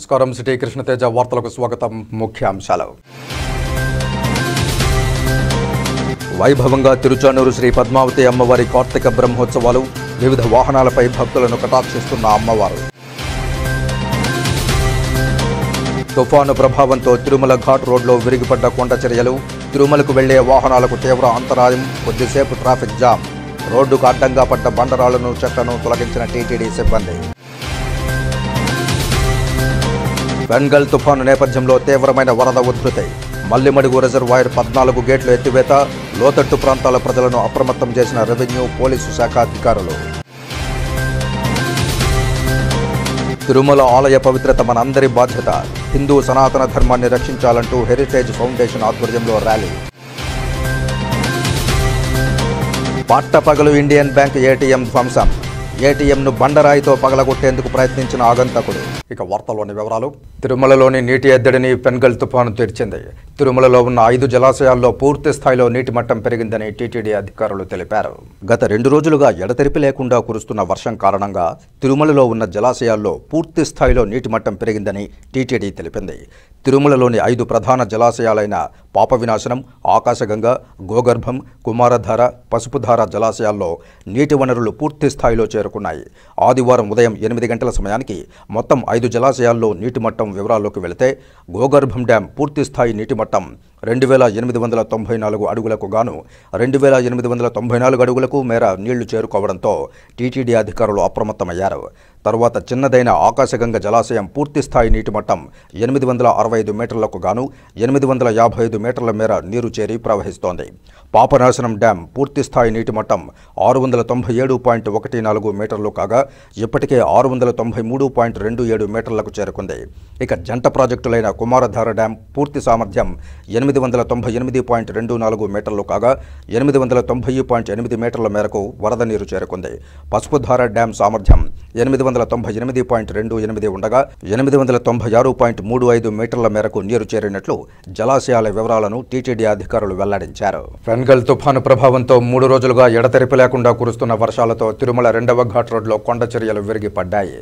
నమస్కారం. సిటీ కృష్ణతేజ వార్తలకు స్వాగతం. ముఖ్యాంశాలు. వైభవంగా తిరుచానూరు శ్రీ పద్మావతి అమ్మవారి కార్తీక బ్రహ్మోత్సవాలు. వివిధ వాహనాలపై భక్తులను కటాక్షిస్తున్న అమ్మవారు. తుఫాను ప్రభావంతో తిరుమల ఘాట్ రోడ్లో విరిగిపడ్డ కొండ చర్యలు. తిరుమలకు వెళ్లే వాహనాలకు తీవ్ర అంతరాయం. కొద్దిసేపు ట్రాఫిక్ జామ్. రోడ్డుకు అడ్డంగా పడ్డ బండరాళ్లను చెట్లను తొలగించిన టీటీడీ సిబ్బంది. బెంగల్ తుఫాను నేపథ్యంలో తీవ్రమైన వరద ఉధృతి. మల్లిమడుగు రిజర్వాయర్ 14 గేట్లు ఎత్తివేత. లోతట్టు ప్రాంతాల ప్రజలను అప్రమత్తం చేసిన రెవెన్యూ పోలీసు శాఖ అధికారులు. తిరుమల ఆలయ పవిత్రత మనందరి బాధ్యత. హిందూ సనాతన ధర్మాన్ని రక్షించాలంటూ హెరిటేజ్ ఫౌండేషన్ ఆధ్వర్యంలో ర్యాలీ. పట్టపగలు ఇండియన్ బ్యాంక్ ఏటీఎం ధ్వంసం. ఏటీఎంను బండరాయితో పగలగొట్టేందుకు ప్రయత్నించిన ఆగంతకుడు. ఇక వార్తల్లోని వివరాలు. తిరుమలలోని నీటి ఎద్దడిని బెంగల్ తుఫాను తెరిచింది. తిరుమలలో ఉన్న 5 జలాశయాల్లో పూర్తి స్థాయిలో నీటి మట్టం పెరిగిందని టీటీడీ అధికారులు తెలిపారు. గత 2 రోజులుగా ఎడతెరిపి లేకుండా కురుస్తున్న వర్షం కారణంగా తిరుమలలో ఉన్న జలాశయాల్లో పూర్తి స్థాయిలో నీటి మట్టం పెరిగిందని టీటీడీ తెలిపింది. తిరుమలలోని 5 ప్రధాన జలాశయాలైన పాప వినాశనం, ఆకాశగంగ, గోగర్భం, కుమారధార, పసుపుధార జలాశయాల్లో నీటి వనరులు పూర్తి స్థాయిలో చేరుకున్నాయి. ఆదివారం ఉదయం 8 గంటల సమయానికి మొత్తం 5 జలాశయాల్లో నీటి మట్టం వివరాల్లోకి వెళితే గోగర్భం డ్యాం పూర్తి స్థాయి నీటి మట్టం 2894 అడుగులకు గాను 2894 అడుగులకు మేర నీళ్లు చేరుకోవడంతో టీటీడీ అధికారులు అప్రమత్తమయ్యారు. తరువాత చిన్నదైన ఆకాశగంగ జలాశయం పూర్తి స్థాయి నీటి మట్టం 865 మీటర్లకు గాను 855 మీటర్ల మేర నీరు చేరి ప్రవహిస్తోంది. పాపనాశనం డ్యాం పూర్తి స్థాయి నీటి మట్టం 697.14 మీటర్లు కాగా ఇప్పటికే 693.27 మీటర్లకు చేరుకుంది. ఇక జంట ప్రాజెక్టులైన కుమారధార డ్యాం పూర్తి సామర్థ్యం 898.24 మీటర్లు కాగా 890.8 మీటర్ల మేరకు వరద నీరు చేరుకుంది. పసుపుధార డ్యాం సామర్థ్యం 898.28 ఉండగా 896.35 మీటర్ల మేరకు నీరు చేరినట్లు జలాశయాల వివరాలను టీటీడీ అధికారులు వెల్లడించారు. బెంగల్ తుఫాను ప్రభావంతో 3 రోజులుగా ఎడతెరిపి లేకుండా కురుస్తున్న వర్షాలతో తిరుమల 2వ ఘాట్ రోడ్లో కొండ చర్యలు విరిగిపడ్డాయి.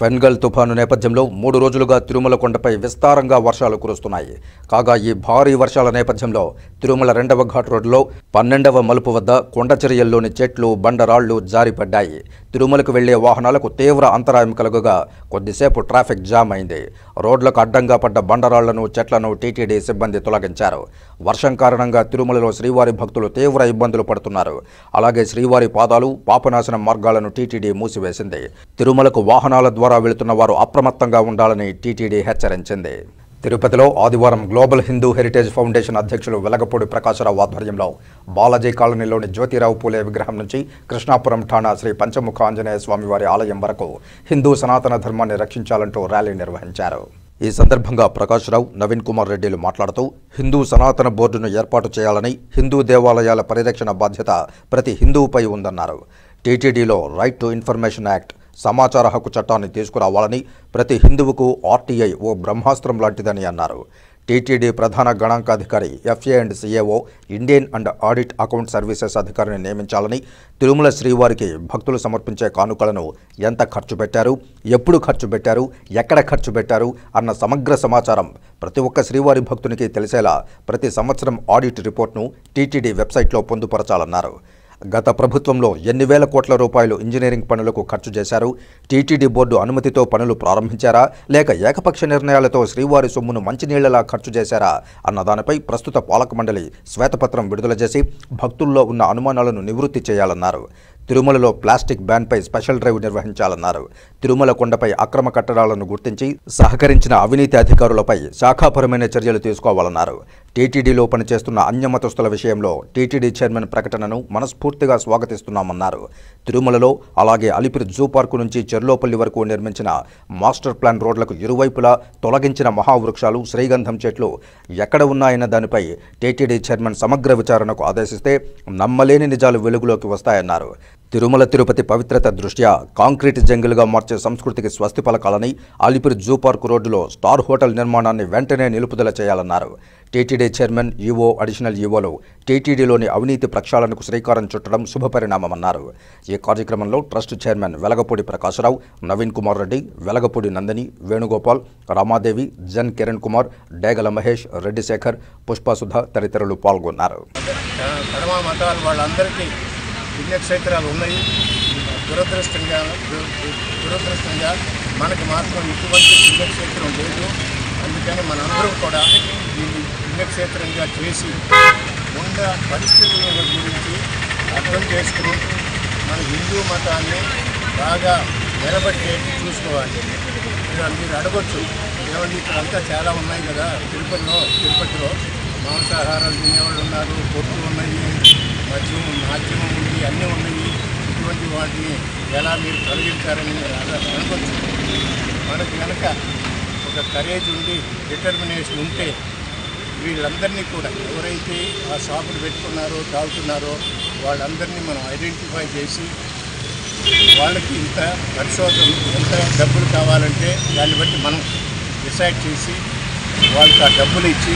బెంగల్ తుఫాను నేపథ్యంలో 3 రోజులుగా తిరుమల కొండపై విస్తారంగా వర్షాలు కురుస్తున్నాయి. కాగా ఈ భారీ వర్షాల నేపథ్యంలో తిరుమల 2వ ఘాట్ రోడ్లో 12వ మలుపు వద్ద కొండ చర్యల్లోని చెట్లు, బండరాళ్లు జారిపడ్డాయి. తిరుమలకు వెళ్లే వాహనాలకు తీవ్ర అంతరాయం కలుగగా కొద్దిసేపు ట్రాఫిక్ జామ్ అయింది. రోడ్లకు అడ్డంగా పడ్డ బండరాళ్లను, చెట్లను టీటీడీ సిబ్బంది తొలగించారు. వర్షం కారణంగా తిరుమలలో శ్రీవారి భక్తులు తీవ్ర ఇబ్బందులు పడుతున్నారు. అలాగే శ్రీవారి పాదాలు, పాపనాశనం మార్గాలను టీటీడీ మూసివేసింది. తిరుమలకు వాహనాల ద్వారా వెళుతున్న వారు అప్రమత్తంగా ఉండాలని టీటీడీ హెచ్చరించింది. తిరుపతిలో ఆదివారం గ్లోబల్ హిందూ హెరిటేజ్ ఫౌండేషన్ అధ్యక్షులు వెలగపూడి ప్రకాశరావు ఆధ్వర్యంలో బాలాజీ కాలనీలోని జ్యోతిరావు పూలే విగ్రహం నుంచి కృష్ణాపురం ఠాణా శ్రీ పంచముఖ ఆంజనేయ స్వామివారి ఆలయం వరకు హిందూ సనాతన ధర్మాన్ని రక్షించాలంటూ ర్యాలీ నిర్వహించారు. ఈ సందర్భంగా ప్రకాశ్రావు, నవీన్ కుమార్ రెడ్డిలు మాట్లాడుతూ హిందూ సనాతన బోర్డును ఏర్పాటు చేయాలని, హిందూ దేవాలయాల పరిరక్షణ బాధ్యత ప్రతి హిందువుపై ఉందన్నారు. టీటీడీలో రైట్ టు ఇన్ఫర్మేషన్ యాక్ట్, సమాచార హక్కు చట్టాన్ని తీసుకురావాలని, ప్రతి హిందువుకు ఆర్టీఐ ఓ బ్రహ్మాస్త్రం లాంటిదని అన్నారు. టీటీడీ ప్రధాన గణాంకాధికారి, FA and CAO, Indian and audit account services అధికారిని నియమించాలని, తిరుమల శ్రీవారికి భక్తులు సమర్పించే కానుకలను ఎంత ఖర్చు పెట్టారు, ఎప్పుడు ఖర్చు పెట్టారు, ఎక్కడ ఖర్చు పెట్టారు అన్న సమగ్ర సమాచారం ప్రతి ఒక్క శ్రీవారి భక్తునికి తెలిసేలా ప్రతి సంవత్సరం ఆడిట్ రిపోర్ట్ను టీటీడీ వెబ్సైట్లో పొందుపరచాలన్నారు. గత ప్రభుత్వంలో ఎన్ని వేల కోట్ల రూపాయలు ఇంజనీరింగ్ పనులకు ఖర్చు చేశారు, టీటీడీ బోర్డు అనుమతితో పనులు ప్రారంభించారా లేక ఏకపక్ష నిర్ణయాలతో శ్రీవారి సొమ్మును మంచినీళ్లలా ఖర్చు చేశారా అన్న దానిపై ప్రస్తుత పాలక మండలి శ్వేతపత్రం విడుదల చేసి భక్తుల్లో ఉన్న అనుమానాలను నివృత్తి చేయాలన్నారు. తిరుమలలో ప్లాస్టిక్ బ్యాన్పై స్పెషల్ డ్రైవ్ నిర్వహించాలన్నారు. తిరుమల కొండపై అక్రమ కట్టడాలను గుర్తించి సహకరించిన అవినీతి అధికారులపై శాఖాపరమైన చర్యలు తీసుకోవాలన్నారు. టీటీడీలో పనిచేస్తున్న అన్యమతస్తుల విషయంలో టీటీడీ చైర్మన్ ప్రకటనను మనస్ఫూర్తిగా స్వాగతిస్తున్నామన్నారు. తిరుమలలో అలాగే అలిపిరి జూ పార్కు నుంచి చెర్లోపల్లి వరకు నిర్మించిన మాస్టర్ ప్లాన్ రోడ్లకు ఇరువైపులా తొలగించిన మహావృక్షాలు, శ్రీగంధం చెట్లు ఎక్కడ ఉన్నాయన్న దానిపై టీటీడీ చైర్మన్ సమగ్ర విచారణకు ఆదేశిస్తే నమ్మలేని నిజాలు వెలుగులోకి వస్తాయన్నారు. తిరుమల తిరుపతి పవిత్రత దృష్ట్యా కాంక్రీట్ జంగిల్గా మార్చే సంస్కృతికి స్వస్తి పలకాలని, అలిపిరి జూ పార్కు రోడ్డులో స్టార్ హోటల్ నిర్మాణాన్ని వెంటనే నిలుపుదల చేయాలన్నారు. టీటీడీ చైర్మన్, ఈవో, అడిషనల్ ఈవోలు టీటీడీలోని అవినీతి ప్రక్షాళనకు శ్రీకారం చుట్టడం శుభపరిణామమన్నారు. ఈ కార్యక్రమంలో ట్రస్ట్ చైర్మన్ వెలగపూడి ప్రకాశరావు, నవీన్ కుమార్ రెడ్డి, వెలగపూడి నందిని, వేణుగోపాల్, రమాదేవి, జన్ కిరణ్ కుమార్, డేగల మహేష్, రెడ్డి శేఖర్, పుష్పసుధ తదితరులు పాల్గొన్నారు. పుణ్యక్షేత్రాలు ఉన్నాయి. దురదృష్టంగా మనకి మాత్రం ఇటువంటి పుణ్యక్షేత్రం లేదు. అందుకని మనందరం కూడా దీన్ని పుణ్యక్షేత్రంగా చేసి ఉన్న పరిస్థితుల గురించి అర్థం చేసుకుని మన హిందూ మతాన్ని బాగా నిలబెట్టేసి చూసుకోవాలి. మీరు అడగొచ్చు, ఏమంటే ఇక్కడంతా చాలా ఉన్నాయి కదా, తిరుపతిలో మాంసాహారాలు తినేవాళ్ళు ఉన్నారు, పొట్టు ఉన్నాయి, మద్యం నాట్యమం ఉంది, అన్నీ ఉన్నాయి. ఇటువంటి వాటిని ఎలా మీరు తొలగించారని అనుకోవచ్చు. మనకు కనుక ఒక కరేజ్ ఉండి డిటర్మినేషన్ ఉంటే వీళ్ళందరినీ కూడా ఎవరైతే ఆ షాపులు పెట్టుకున్నారో తాగుతున్నారో వాళ్ళందరినీ మనం ఐడెంటిఫై చేసి వాళ్ళకి ఇంత పరిశోధన ఎంత డబ్బులు కావాలంటే దాన్ని బట్టి మనం డిసైడ్ చేసి వాళ్ళకి ఆ డబ్బులు ఇచ్చి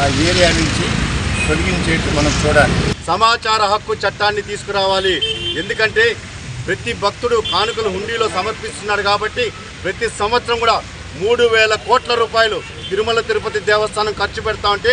ఆ ఏరియా నుంచి తొలగించేట్టు మనం చూడాలి. సమాచార హక్కు చట్టాన్ని తీసుకురావాలి. ఎందుకంటే ప్రతి భక్తుడు కానుకలు హుండీలో సమర్పిస్తున్నారు కాబట్టి ప్రతి సంవత్సరం కూడా 3,000 కోట్ల రూపాయలు తిరుమల తిరుపతి దేవస్థానం ఖర్చు పెడతా ఉంటే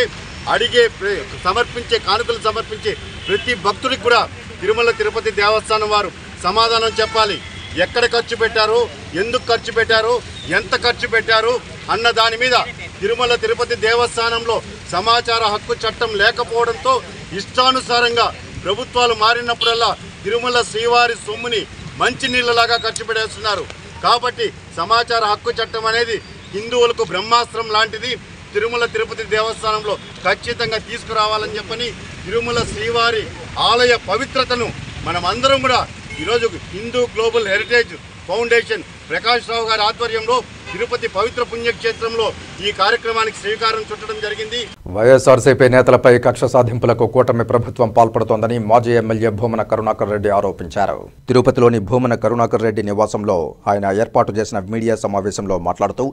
కానుకలు సమర్పించే ప్రతి భక్తుడికి కూడా తిరుమల తిరుపతి దేవస్థానం వారు సమాధానం చెప్పాలి. ఎక్కడ ఖర్చు పెట్టారు, ఎందుకు ఖర్చు పెట్టారు, ఎంత ఖర్చు పెట్టారు అన్న దాని మీద తిరుమల తిరుపతి దేవస్థానంలో సమాచార హక్కు చట్టం లేకపోవడంతో ఇష్టానుసారంగా ప్రభుత్వాలు మారినప్పుడల్లా తిరుమల శ్రీవారి సొమ్ముని మంచినీళ్ళలాగా ఖర్చు పెట్టేస్తున్నారు. కాబట్టి సమాచార హక్కు చట్టం అనేది హిందువులకు బ్రహ్మాస్త్రం లాంటిది. తిరుమల తిరుపతి దేవస్థానంలో ఖచ్చితంగా తీసుకురావాలని చెప్పని తిరుమల శ్రీవారి ఆలయ పవిత్రతను మనమందరం కూడా ఈరోజు Hindu global heritage foundation Prakash Rao గారి ఆధ్వర్యంలో తిరుపతి పవిత్ర పుణ్యక్షేత్రంలో ఈ కార్యక్రమానికి శ్రీకారం చుట్టడం జరిగింది. వైఎస్ఆర్సీపీ నేతలపై కక్ష సాధింపులకు కూటమి ప్రభుత్వం పాల్పడుతోందని మాజీ ఎమ్మెల్యే భూమన కరుణాకర్ రెడ్డి ఆరోపించారు. తిరుపతిలోని భూమన కరుణాకర్ రెడ్డి నివాసంలో ఆయన ఏర్పాటు చేసిన మీడియా సమావేశంలో మాట్లాడుతూ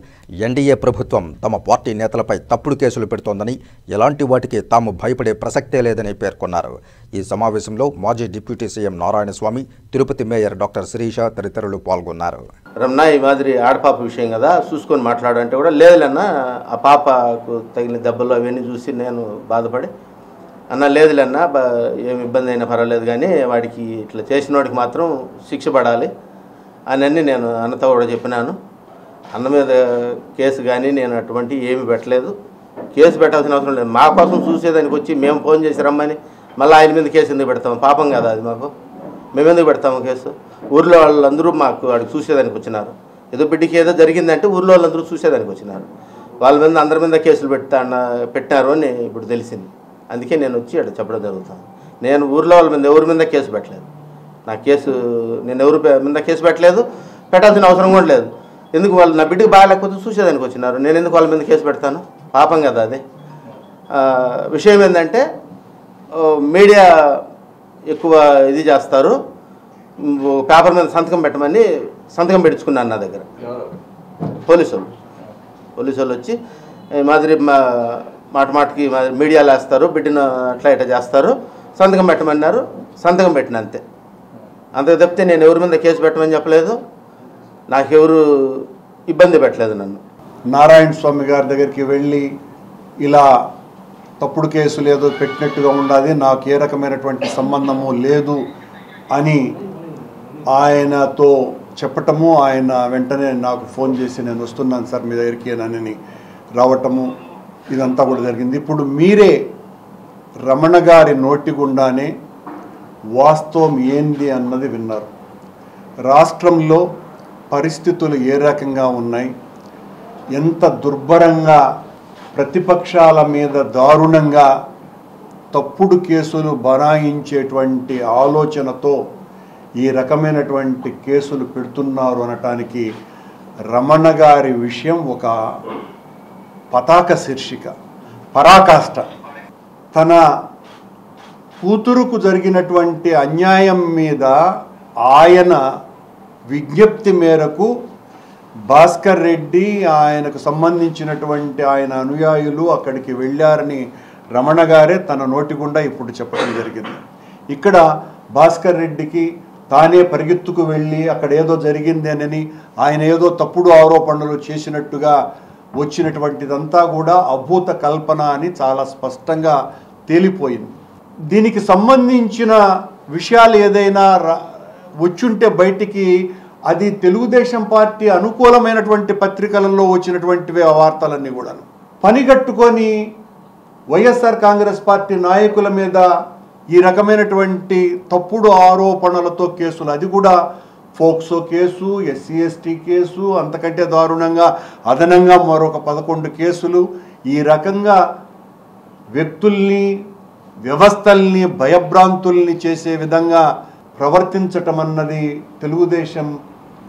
ఎన్డీఏ ప్రభుత్వం తమ పార్టీ నేతలపై తప్పుడు కేసులు పెడుతోందని, ఎలాంటి వాటికి తాము భయపడే ప్రసక్తే లేదని పేర్కొన్నారు. ఈ సమావేశంలో మాజీ deputy CM Narayanaswamy, Tirupati mayor doctor Sirisha తదితరులు పాల్గొన్నారు. రమణ ఈ మాదిరి ఆడపాప విషయం కదా చూసుకొని మాట్లాడంటే కూడా లేదులేన్నా, ఆ పాపకు తగిన దెబ్బలు అవన్నీ చూసి నేను బాధపడి అన్న లేదులేన్నా ఏమి ఇబ్బంది అయినా పర్వాలేదు కానీ వాడికి ఇట్లా చేసిన వాడికి మాత్రం శిక్ష పడాలి అని నేను అన్నతో కూడా చెప్పినాను. అన్న మీద కేసు కానీ నేను అటువంటి ఏమి పెట్టలేదు. కేసు పెట్టాల్సిన అవసరం లేదు. మా కోసం చూసేదానికి వచ్చి మేము ఫోన్ చేసి రమ్మని మళ్ళీ ఆయన మీద కేసు ఎందుకు పెడతాము? పాపం కదా అది మాకు. మేమెందుకు పెడతాము కేసు? ఊర్లో వాళ్ళందరూ మాకు వాడికి చూసేదానికి వచ్చినారు. ఏదో బిడ్డకి ఏదో జరిగిందంటే ఊర్లో వాళ్ళందరూ చూసేదానికి వచ్చినారు. వాళ్ళ మీద అందరి మీద కేసులు పెట్టారు అని ఇప్పుడు తెలిసింది. అందుకే నేను వచ్చి అక్కడ చెప్పడం జరుగుతుంది. నేను ఊర్లో వాళ్ళ మీద ఎవరి మీద కేసు పెట్టలేదు. నేను ఎవరి మీద కేసు పెట్టలేదు, పెట్టాల్సిన అవసరం కూడా లేదు. ఎందుకు వాళ్ళు నా బిడ్డకి బాగాలేకపోతే చూసేదానికి వచ్చినారు. నేను ఎందుకు వాళ్ళ మీద కేసు పెడతాను? పాపం కదా అది. విషయం ఏంటంటే మీడియా ఎక్కువ ఇది చేస్తారు. పేపర్ మీద సంతకం పెట్టమని సంతకం పెట్టించుకున్నాను నా దగ్గర. పోలీసు వాళ్ళు వచ్చి మాదిరి మాటకి మీడియాలో వేస్తారు, బిడ్డను అట్లా ఇట్లా చేస్తారు, సంతకం పెట్టమన్నారు. సంతకం పెట్టిన అంతే. అంతకు తప్పితే నేను ఎవరి మీద కేసు పెట్టమని చెప్పలేదు, నాకెవరు ఇబ్బంది పెట్టలేదు. నన్ను నారాయణ స్వామి గారి దగ్గరికి వెళ్ళి ఇలా తప్పుడు కేసులు ఏదో పెట్టినట్టుగా ఉండాలి, నాకు ఏ రకమైనటువంటి సంబంధము లేదు అని ఆయనతో చెప్పటము, ఆయన వెంటనే నాకు ఫోన్ చేసి నేను వస్తున్నాను సార్ మీ దగ్గరికి అని రావటము, ఇదంతా కూడా జరిగింది. ఇప్పుడు మీరే రమణ గారి నోటి గుండానే వాస్తవం ఏంది అన్నది విన్నారు. రాష్ట్రంలో పరిస్థితులు ఏ రకంగా ఉన్నాయి, ఎంత దుర్భరంగా ప్రతిపక్షాల మీద దారుణంగా తప్పుడు కేసులు బనాయించేటువంటి ఆలోచనతో ఈ రకమైనటువంటి కేసులు పెడుతున్నారు అనటానికి రమణ గారి విషయం ఒక పతాక శీర్షిక, పరాకాష్ట. తన కూతురుకు జరిగినటువంటి అన్యాయం మీద ఆయన విజ్ఞప్తి మేరకు భాస్కర్ రెడ్డి ఆయనకు సంబంధించినటువంటి ఆయన అనుయాయులు అక్కడికి వెళ్ళారని రమణ గారే తన నోటి గుండా ఇప్పుడు చెప్పడం జరిగింది. ఇక్కడ భాస్కర్ రెడ్డికి తానే పరిగెత్తుకు వెళ్ళి అక్కడ ఏదో జరిగింది అని ఆయన ఏదో తప్పుడు ఆరోపణలు చేసినట్టుగా వచ్చినటువంటిదంతా కూడా అభూత కల్పన అని చాలా స్పష్టంగా తేలిపోయింది. దీనికి సంబంధించిన విషయాలు ఏదైనా వచ్చుంటే బయటికి అది తెలుగుదేశం పార్టీ అనుకూలమైనటువంటి పత్రికలలో వచ్చినటువంటి వార్తలన్నీ కూడా పనిగట్టుకొని వైఎస్ఆర్ కాంగ్రెస్ పార్టీ నాయకుల మీద ఈ రకమైనటువంటి తప్పుడు ఆరోపణలతో కేసులు, అది కూడా POCSO case, SC ST case, అంతకంటే దారుణంగా అదనంగా మరొక 11 కేసులు, ఈ రకంగా వ్యక్తుల్ని వ్యవస్థల్ని భయభ్రాంతుల్ని చేసే విధంగా ప్రవర్తించటం అన్నది తెలుగుదేశం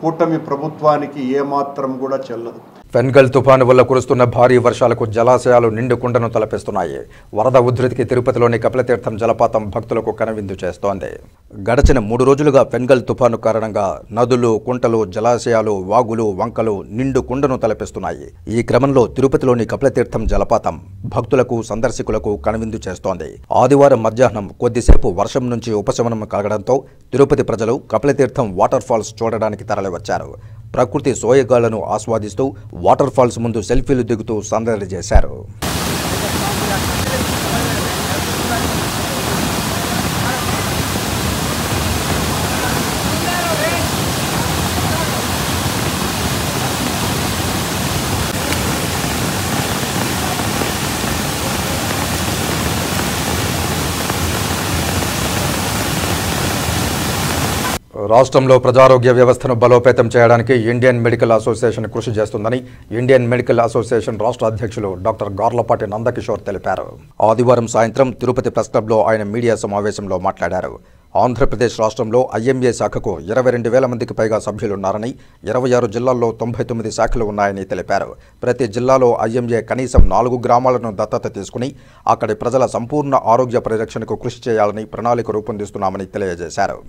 కూటమి ప్రభుత్వానికి ఏమాత్రం కూడా చెల్లదు. ఫెన్గల్ తుఫాను వల్ల కురుస్తున్న భారీ వర్షాలకు జలాశయాలు నిండుకుండను తలపిస్తున్నాయి. వరద ఉధృతికి తిరుపతిలోని కపిలతీర్థం జలపాతం భక్తులకు కనువిందు చేస్తోంది. గడచిన 3 రోజులుగా ఫెన్గల్ తుఫాను కారణంగా నదులు, కుంటలు, జలాశయాలు, వాగులు, వంకలు నిండుకుండను తలపిస్తున్నాయి. ఈ క్రమంలో తిరుపతిలోని కపిలతీర్థం జలపాతం భక్తులకు, సందర్శకులకు కనువిందు చేస్తోంది. ఆదివారం మధ్యాహ్నం కొద్దిసేపు వర్షం నుంచి ఉపశమనం కలగడంతో తిరుపతి ప్రజలు కపిలతీర్థం వాటర్ ఫాల్స్ చూడడానికి తరలివచ్చారు. ప్రకృతి సోయగాళ్లను ఆస్వాదిస్తూ వాటర్ ఫాల్స్ ముందు సెల్ఫీలు దిగుతూ సందడి చేశారు. రాష్ట్రంలో ప్రజారోగ్య వ్యవస్థను బలోపేతం చేయడానికి ఇండియన్ మెడికల్ అసోసియేషన్ కృషి చేస్తుందని ఇండియన్ మెడికల్ అసోసియేషన్ రాష్ట్ర అధ్యక్షులు డాక్టర్ గార్లపాటి నందకిషోర్ తెలిపారు. ఆదివారం సాయంత్రం తిరుపతి ప్రెస్ క్లబ్లో ఆయన మీడియా సమావేశంలో మాట్లాడారు. ఆంధ్రప్రదేశ్ రాష్ట్రంలో ఐఎంఏ శాఖకు 22,000 మందికి పైగా సభ్యులున్నారని, 26 జిల్లాల్లో 99 శాఖలు ఉన్నాయని తెలిపారు. ప్రతి జిల్లాలో ఐఎంఏ కనీసం 4 గ్రామాలను దత్తత తీసుకుని అక్కడి ప్రజల సంపూర్ణ ఆరోగ్య పరిరక్షణకు కృషి చేయాలని ప్రణాళిక రూపొందిస్తున్నామని తెలియజేశారు.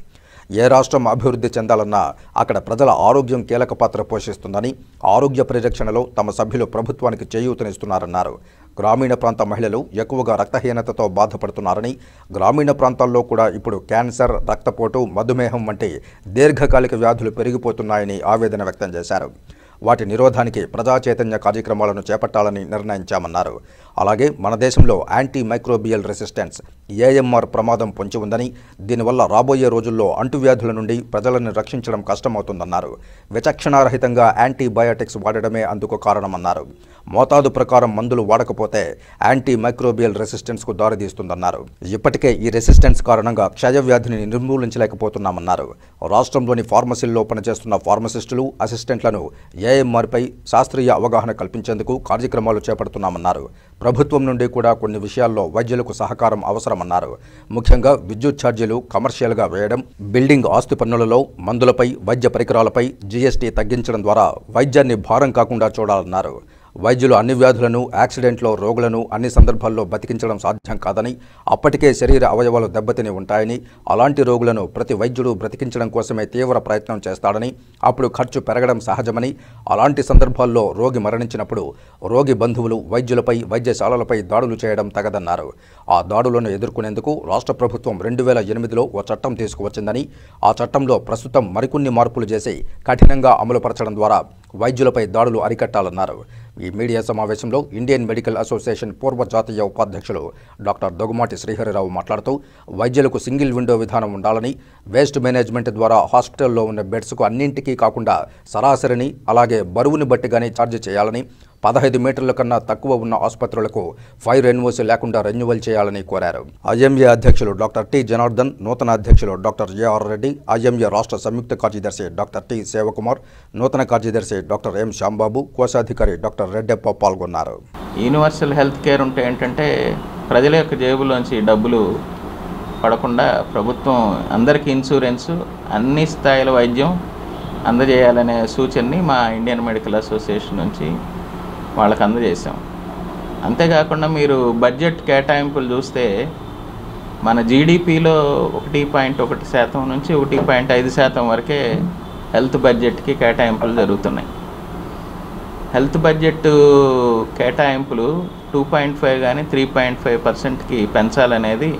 ఏ రాష్ట్రం అభివృద్ధి చెందాలన్నా అక్కడ ప్రజల ఆరోగ్యం కీలక పాత్ర పోషిస్తుందని, ఆరోగ్య పరిరక్షణలో తమ సభ్యులు ప్రభుత్వానికి చేయూతనిస్తున్నారన్నారు. గ్రామీణ ప్రాంత మహిళలు ఎక్కువగా రక్తహీనతతో బాధపడుతున్నారని, గ్రామీణ ప్రాంతాల్లో కూడా ఇప్పుడు క్యాన్సర్, రక్తపోటు, మధుమేహం వంటి దీర్ఘకాలిక వ్యాధులు పెరిగిపోతున్నాయని ఆవేదన వ్యక్తం చేశారు. వాటి నిరోధానికి ప్రజా చైతన్య కార్యక్రమాలను చేపట్టాలని నిర్ణయించామన్నారు. అలాగే మన దేశంలో యాంటీ మైక్రోబియల్ రెసిస్టెన్స్ ఏఎంఆర్ ప్రమాదం పొంచి ఉందని, దీనివల్ల రాబోయే రోజుల్లో అంటువ్యాధుల నుండి ప్రజలను రక్షించడం కష్టమవుతుందన్నారు. విచక్షణారహితంగా యాంటీబయాటిక్స్ వాడడమే అందుకు కారణమన్నారు. మోతాదు ప్రకారం మందులు వాడకపోతే యాంటీ మైక్రోబియల్ రెసిస్టెన్స్కు దారితీస్తుందన్నారు. ఇప్పటికే ఈ రెసిస్టెన్స్ కారణంగా క్షయవ్యాధిని నిర్మూలించలేకపోతున్నామన్నారు. రాష్ట్రంలోని ఫార్మసీల్లో పనిచేస్తున్న ఫార్మసిస్టులు, అసిస్టెంట్లను ఏఎంఆర్పై శాస్త్రీయ అవగాహన కల్పించేందుకు కార్యక్రమాలు చేపడుతున్నామన్నారు. ప్రభుత్వం నుండి కూడా కొన్ని విషయాల్లో వైద్యులకు సహకారం అవసరమన్నారు. ముఖ్యంగా విద్యుత్ ఛార్జీలు కమర్షియల్గా వేయడం, బిల్డింగ్ ఆస్తి పన్నులలో మందులపై, వైద్య పరికరాలపై జీఎస్టీ తగ్గించడం ద్వారా వైద్యాన్ని భారం కాకుండా చూడాలన్నారు. వైద్యులు అన్ని వ్యాధులను, యాక్సిడెంట్లో రోగులను అన్ని సందర్భాల్లో బతికించడం సాధ్యం కాదని, అప్పటికే శరీర అవయవాలు దెబ్బతిని ఉంటాయని, అలాంటి రోగులను ప్రతి వైద్యుడు బ్రతికించడం కోసమే తీవ్ర ప్రయత్నం చేస్తాడని, అప్పుడు ఖర్చు పెరగడం సహజమని, అలాంటి సందర్భాల్లో రోగి మరణించినప్పుడు రోగి బంధువులు వైద్యులపై, వైద్యశాలలపై దాడులు చేయడం తగదన్నారు. ఆ దాడులను ఎదుర్కొనేందుకు రాష్ట్ర ప్రభుత్వం 2008లో ఓ చట్టం తీసుకువచ్చిందని, ఆ చట్టంలో ప్రస్తుతం మరికొన్ని మార్పులు చేసి కఠినంగా అమలుపరచడం ద్వారా వైద్యులపై దాడులు అరికట్టాలన్నారు. ఈ మీడియా సమావేశంలో ఇండియన్ మెడికల్ అసోసియేషన్ పూర్వ జాతీయ ఉపాధ్యక్షులు డాక్టర్ దొగుమాటి శ్రీహరిరావు మాట్లాడుతూ వైద్యులకు సింగిల్ విండో విధానం ఉండాలని, వేస్ట్ మేనేజ్మెంట్ ద్వారా హాస్పిటల్లో ఉన్న బెడ్స్కు అన్నింటికీ కాకుండా సరాసరిని, అలాగే బరువుని బట్టిగానే ఛార్జ్ చేయాలని, 15 మీటర్ల కన్నా తక్కువ ఉన్న ఆసుపత్రులకు ఫైర్ ఎన్ఓసీ లేకుండా రెన్యువల్ చేయాలని కోరారు. ఐఎంఏ అధ్యక్షులు డాక్టర్ టి జనార్దన్, నూతన అధ్యక్షులు డాక్టర్ ఏఆర్ రెడ్డి, ఐఎంఏ రాష్ట్ర సంయుక్త కార్యదర్శి డాక్టర్ టి సేవకుమార్, నూతన కార్యదర్శి డాక్టర్ ఎం శ్యాంబాబు, కోశాధికారి డాక్టర్ రెడ్డెప్ప పాల్గొన్నారు. యూనివర్సల్ హెల్త్ కేర్ ఉంటే ఏంటంటే ప్రజల యొక్క జేబులోంచి డబ్బులు పడకుండా ప్రభుత్వం అందరికీ ఇన్సూరెన్సు, అన్ని స్థాయిల వైద్యం అందజేయాలనే సూచనని మా ఇండియన్ మెడికల్ అసోసియేషన్ నుంచి వాళ్ళకి అందజేసాం. అంతేకాకుండా మీరు బడ్జెట్ కేటాయింపులు చూస్తే మన జీడిపిలో 1.1% నుంచి 1.5% వరకే హెల్త్ బడ్జెట్కి కేటాయింపులు జరుగుతున్నాయి. హెల్త్ బడ్జెట్ కేటాయింపులు 2.5 కానీ 3.5%కి పెంచాలనేది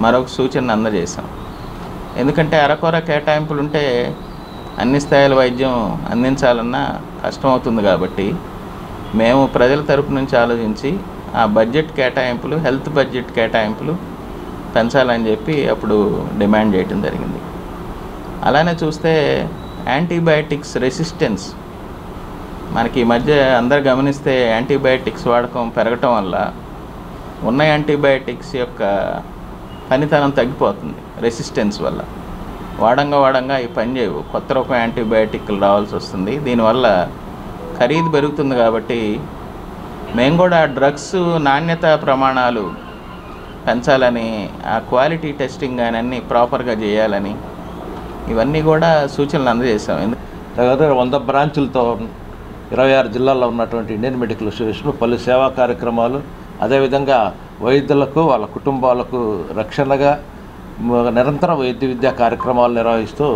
మరొక సూచన అందజేశాం. ఎందుకంటే అరకొర కేటాయింపులు ఉంటే అన్ని స్థాయిల వైద్యం అందించాలన్నా కష్టమవుతుంది. కాబట్టి మేము ప్రజల తరపు నుంచి ఆలోచించి ఆ బడ్జెట్ కేటాయింపులు, హెల్త్ బడ్జెట్ కేటాయింపులు పెంచాలని చెప్పి అప్పుడు డిమాండ్ చేయడం జరిగింది. అలానే చూస్తే యాంటీబయాటిక్స్ రెసిస్టెన్స్ మనకి ఈ మధ్య అందరు గమనిస్తే యాంటీబయాటిక్స్ వాడకం పెరగటం వల్ల ఉన్న యాంటీబయాటిక్స్ యొక్క పనితనం తగ్గిపోతుంది రెసిస్టెన్స్ వల్ల. వాడంగా ఈ పని చేయవు, కొత్త రకం యాంటీబయాటిక్లు రావాల్సి వస్తుంది. దీనివల్ల ఖరీదు పెరుగుతుంది. కాబట్టి మేము కూడా డ్రగ్స్ నాణ్యత ప్రమాణాలు పెంచాలని, ఆ క్వాలిటీ టెస్టింగ్ కానీ అన్నీ ప్రాపర్గా చేయాలని ఇవన్నీ కూడా సూచనలు అందజేసాం. దగ్గర 100 బ్రాంచులతో 26 జిల్లాల్లో ఉన్నటువంటి ఇండియన్ మెడికల్ అసోసియేషన్ పలు సేవా కార్యక్రమాలు, అదేవిధంగా వైద్యులకు వాళ్ళ కుటుంబాలకు రక్షణగా నిరంతరం వైద్య విద్యా కార్యక్రమాలు నిర్వహిస్తూ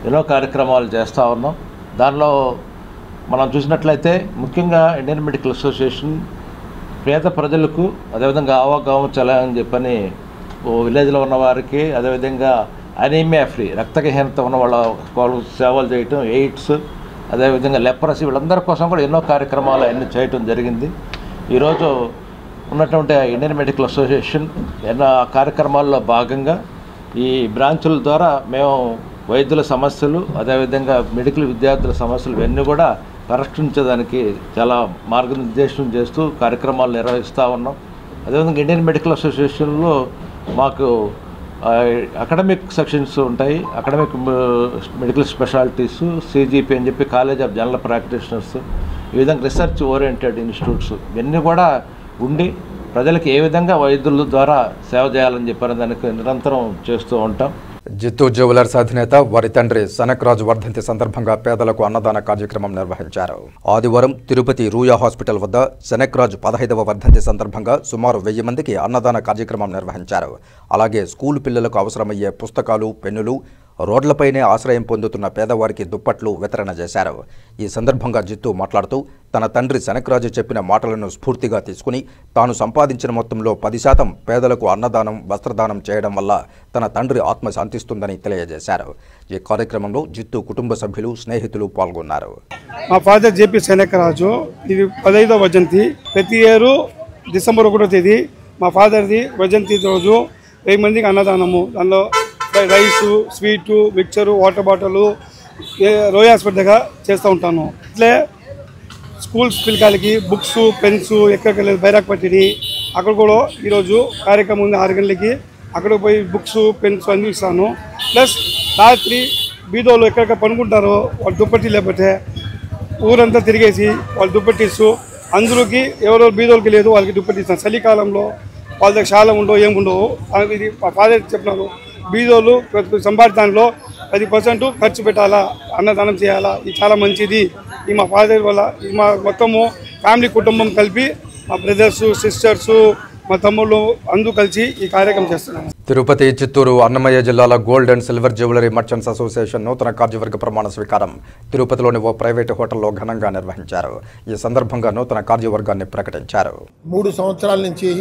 ఎన్నో కార్యక్రమాలు చేస్తూ ఉన్నాం. దానిలో మనం చూసినట్లయితే ముఖ్యంగా ఇండియన్ మెడికల్ అసోసియేషన్ పేద ప్రజలకు, అదేవిధంగా ఆవాగావం చలని చెప్పని విలేజ్లో ఉన్న వారికి, అదేవిధంగా అనీమియా ఫ్రీ రక్తహీనత ఉన్న వాళ్ళకు సేవలు చేయటం, ఎయిడ్స్, అదేవిధంగా లెప్రసీ, వీళ్ళందరి కోసం కూడా ఎన్నో కార్యక్రమాలు అన్నీ చేయటం జరిగింది. ఈరోజు ఉన్నటువంటి ఇండియన్ మెడికల్ అసోసియేషన్ ఎన్నో కార్యక్రమాల్లో భాగంగా ఈ బ్రాంచుల ద్వారా మేము వైద్యుల సమస్యలు, అదేవిధంగా మెడికల్ విద్యార్థుల సమస్యలు ఇవన్నీ కూడా పరిష్కరించడానికి చాలా మార్గనిర్దేశం చేస్తూ కార్యక్రమాలు నిర్వహిస్తూ ఉన్నాం. అదేవిధంగా ఇండియన్ మెడికల్ అసోసియేషన్లో మాకు అకాడమిక్ సెక్షన్స్ ఉంటాయి, అకాడమిక్ మెడికల్ స్పెషాలిటీస్, CGP అని చెప్పి కాలేజ్ ఆఫ్ జనరల్ ప్రాక్టీషనర్స్, ఈ విధంగా రీసెర్చ్ ఓరియంటెడ్ ఇన్స్టిట్యూట్స్ ఇవన్నీ కూడా ఉండి ప్రజలకు ఏ విధంగా వైద్యుల ద్వారా సేవ చేయాలని చెప్పారని దానికి నిరంతరం చేస్తూ ఉంటాం. జిత్తు జ్యువెలర్స్ అధినేత వారి తండ్రి సనక్రాజు వర్ధంతి సందర్భంగా పేదలకు అన్నదాన కార్యక్రమం నిర్వహించారు. ఆదివారం తిరుపతి రూయా హాస్పిటల్ వద్ద సనక్రాజు 15వ వర్ధంతి సందర్భంగా సుమారు 1000 మందికి అన్నదాన కార్యక్రమం నిర్వహించారు. అలాగే స్కూలు పిల్లలకు అవసరమయ్యే పుస్తకాలు, పెన్నులు, రోడ్లపైనే ఆశ్రయం పొందుతున్న పేదవారికి దుప్పట్లు వితరణ చేశారు. ఈ సందర్భంగా జిత్తు మాట్లాడుతూ తన తండ్రి సనక్రాజు చెప్పిన మాటలను స్ఫూర్తిగా తీసుకుని తాను సంపాదించిన మొత్తంలో 10% పేదలకు అన్నదానం, వస్త్రదానం చేయడం వల్ల తన తండ్రి ఆత్మ శాంతిస్తుందని తెలియజేశారు. ఈ కార్యక్రమంలో జిత్తు కుటుంబ సభ్యులు, స్నేహితులు పాల్గొన్నారు. మా ఫాదర్ జేపీ సనక్రాజు, ఇది 15వ వర్ధంతి. ప్రతి ఏరు డిసెంబర్ 1వ తేదీ మా ఫాదర్ది వర్ధంతి రోజు 1000 మందికి అన్నదానము, దానిలో rice, sweet, mixture, water bottle రోయల్ hospital దగ్గర చేస్తూ ఉంటాను. ఇట్లే స్కూల్స్ పిల్లకాయలకి బుక్స్, పెన్స్ ఎక్కడికి బైరాక్పట్టిని అక్కడ కూడా ఈరోజు కార్యక్రమం ఉంది 6 గంటలకి. అక్కడికి పోయి బుక్స్, పెన్స్ అన్నీ ఇస్తాను. ప్లస్ రాత్రి బీదోళ్ళు ఎక్కడికి పనుకుంటారో వాళ్ళు దుప్పటి లేకపోతే ఊరంతా తిరిగేసి వాళ్ళు దుప్పటిస్తూ అందరికి ఎవరెవరు బీదోళ్ళకి లేదు వాళ్ళకి దుప్పటి ఇస్తాను. చలికాలంలో వాళ్ళ దగ్గర చాలా ఉండవు, ఏముండవు. ఇది మా ఫాదర్ చెప్పినారు, బీదోళ్ళు సంపాదించడంలో 10% ఖర్చు పెట్టాలా, అన్నదానం చేయాలా, ఇది చాలా మంచిది. ఈ మా ఫాదర్ వల్ల మా మొత్తము ఫ్యామిలీ కుటుంబం కలిపి మా బ్రదర్స్, సిస్టర్స్, మా తమ్ముళ్ళు అందరూ కలిసి ఈ కార్యక్రమం చేస్తున్నాము. తిరుపతి, చిత్తూరు, అన్నమయ్య జిల్లాల gold and silver jewellery merchants association నూతన కార్యవర్గ ప్రమాణ స్వీకారం తిరుపతిలోని ఓ ప్రైవేటు హోటల్లో ఘనంగా నిర్వహించారు. ఈ సందర్భంగా నూతన కార్యవర్గాన్ని ప్రకటించారు. 3 సంవత్సరాల నుంచి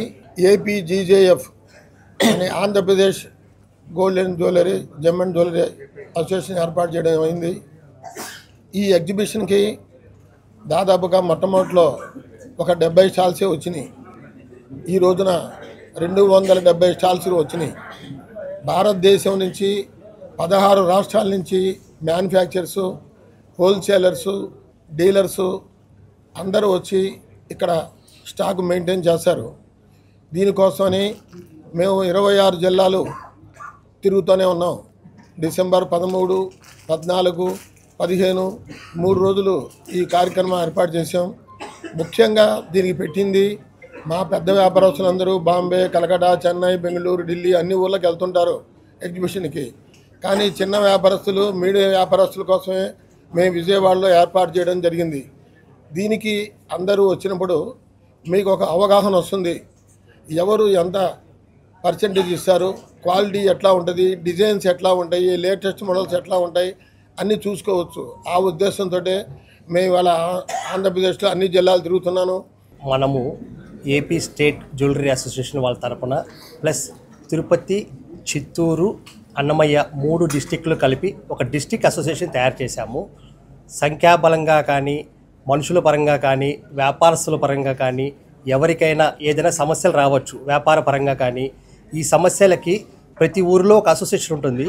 APGJF అనే Andhra Pradesh gold and jewellery, gem and jewellery association ఏర్పాటు చేయడం అయింది. ఈ ఎగ్జిబిషన్కి దాదాపుగా మొట్టమొదటిలో ఒక 70 స్టాల్సే వచ్చినాయి. ఈ రోజున 270 స్టాల్స్ వచ్చినాయి. భారతదేశం నుంచి 16 రాష్ట్రాల నుంచి మ్యానుఫ్యాక్చరర్సు, హోల్సేలర్సు, డీలర్సు అందరూ వచ్చి ఇక్కడ స్టాక్ మెయింటైన్ చేస్తారు. దీనికోసమని మేము 26 జిల్లాలు తిరుగుతూనే ఉన్నాం. డిసెంబర్ 13, 14, 15 3 రోజులు ఈ కార్యక్రమం ఏర్పాటు చేసాం. ముఖ్యంగా దీనికి పెట్టింది మా పెద్ద వ్యాపారస్తులందరూ బాంబే, కలకత్తా, చెన్నై, బెంగళూరు, ఢిల్లీ అన్ని ఊళ్ళకి వెళ్తుంటారు ఎగ్జిబిషన్కి. కానీ చిన్న వ్యాపారస్తులు, మీడియం వ్యాపారస్తుల కోసమే మేము విజయవాడలో ఏర్పాటు చేయడం జరిగింది. దీనికి అందరూ వచ్చినప్పుడు మీకు ఒక అవగాహన వస్తుంది, ఎవరు ఎంత పర్సెంటేజ్ ఇస్తారు, క్వాలిటీ ఎట్లా ఉంటుంది, డిజైన్స్ ఎట్లా ఉంటాయి, లేటెస్ట్ మోడల్స్ ఎట్లా ఉంటాయి అన్నీ చూసుకోవచ్చు. ఆ ఉద్దేశంతో మేము ఇవాళ ఆంధ్రప్రదేశ్లో అన్ని జిల్లాలు తిరుగుతున్నాను. మనము ఏపీ స్టేట్ జ్యువెలరీ అసోసియేషన్ వాళ్ళ తరపున ప్లస్ తిరుపతి, చిత్తూరు, అన్నమయ్య 3 డిస్టిక్లు కలిపి ఒక డిస్టిక్ అసోసియేషన్ తయారు చేశాము. సంఖ్యాబలంగా కానీ, మనుషుల పరంగా కానీ, వ్యాపారస్తుల పరంగా కానీ ఎవరికైనా ఏదైనా సమస్యలు రావచ్చు. వ్యాపార పరంగా కానీ ఈ సమస్యలకి ప్రతి ఊరిలో ఒక అసోసియేషన్ ఉంటుంది.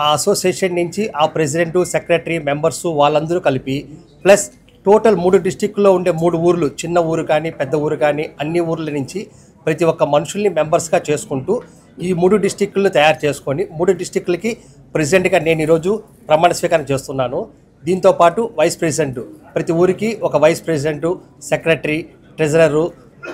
ఆ అసోసియేషన్ నుంచి ఆ ప్రెసిడెంటు, సెక్రటరీ, మెంబర్సు వాళ్ళందరూ కలిపి ప్లస్ టోటల్ 3 డిస్టిక్లో ఉండే 3 ఊర్లు, చిన్న ఊరు కానీ పెద్ద ఊరు కానీ అన్ని ఊర్ల నుంచి ప్రతి ఒక్క మనుషుల్ని మెంబర్స్గా చేసుకుంటూ ఈ 3 డిస్టిక్లు తయారు చేసుకొని 3 డిస్టిక్లకి ప్రెసిడెంట్గా నేను ఈరోజు ప్రమాణ స్వీకారం చేస్తున్నాను. దీంతోపాటు వైస్ ప్రెసిడెంట్, ప్రతి ఊరికి ఒక vice president, secretary, treasurer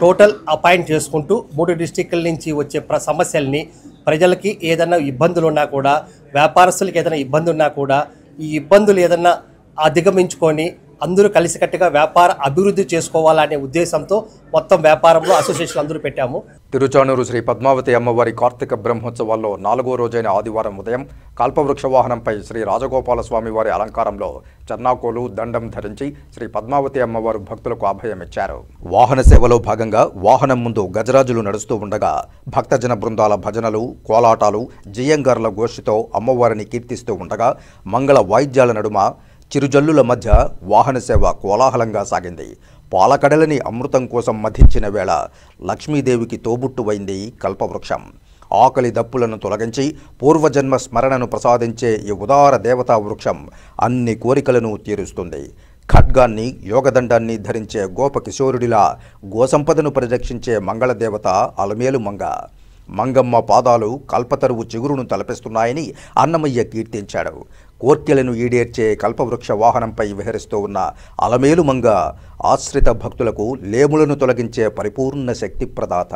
total appoint చేసుకుంటూ 3 డిస్టిక్ల నుంచి వచ్చే సమస్యల్ని, ప్రజలకి ఏదైనా ఇబ్బందులు ఉన్నా కూడా, వ్యాపారస్తులకి ఏదైనా ఇబ్బంది ఉన్నా కూడా ఈ ఇబ్బందులు ఏదన్నా అధిగమించుకొని అందరూ కలిసికట్టుగా వ్యాపార అభివృద్ధి చేసుకోవాలనే ఉద్దేశంతో మొత్తం వ్యాపారంలో అసోసియేషన్ అందరూ పెట్టాము. తిరుచానూరు శ్రీ పద్మావతి అమ్మవారి కార్తీక బ్రహ్మోత్సవాల్లో 4వ రోజైన ఆదివారం ఉదయం కల్పవృక్ష వాహనంపై శ్రీ రాజగోపాల స్వామి వారి అలంకారంలో చెన్నాకోలు, దండం ధరించి శ్రీ పద్మావతి అమ్మవారు భక్తులకు అభయమిచ్చారు. వాహన సేవలో భాగంగా వాహనం ముందు గజరాజులు నడుస్తూ ఉండగా భక్తజన బృందాల భజనలు, కోలాటాలు, జియ్యంగార్ల గోష్ఠితో అమ్మవారిని కీర్తిస్తూ ఉండగా మంగళ వాయిద్యాల నడుమ చిరుజల్లుల మధ్య వాహన సేవ కోలాహలంగా సాగింది. పాలకడలని అమృతం కోసం మధించిన వేళ లక్ష్మీదేవికి తోబుట్టువైంది కల్పవృక్షం. ఆకలి దప్పులను తొలగించి పూర్వజన్మ స్మరణను ప్రసాదించే ఈ ఉదార దేవతా వృక్షం అన్ని కోరికలను తీరుస్తుంది. ఖడ్గాన్ని, యోగదండాన్ని ధరించే గోపకిశోరుడిలా గోసంపదను పరిరక్షించే మంగళదేవత అలమేలు మంగ. మంగమ్మ పాదాలు కల్పతరువు చిగురును తలపిస్తున్నాయని అన్నమయ్య కీర్తించాడు. కోర్కెలను ఈడేర్చే కల్పవృక్ష వాహనంపై విహరిస్తూ ఉన్న అలమేలు మంగ ఆశ్రిత భక్తులకు లేములను తొలగించే పరిపూర్ణ శక్తి ప్రదాత.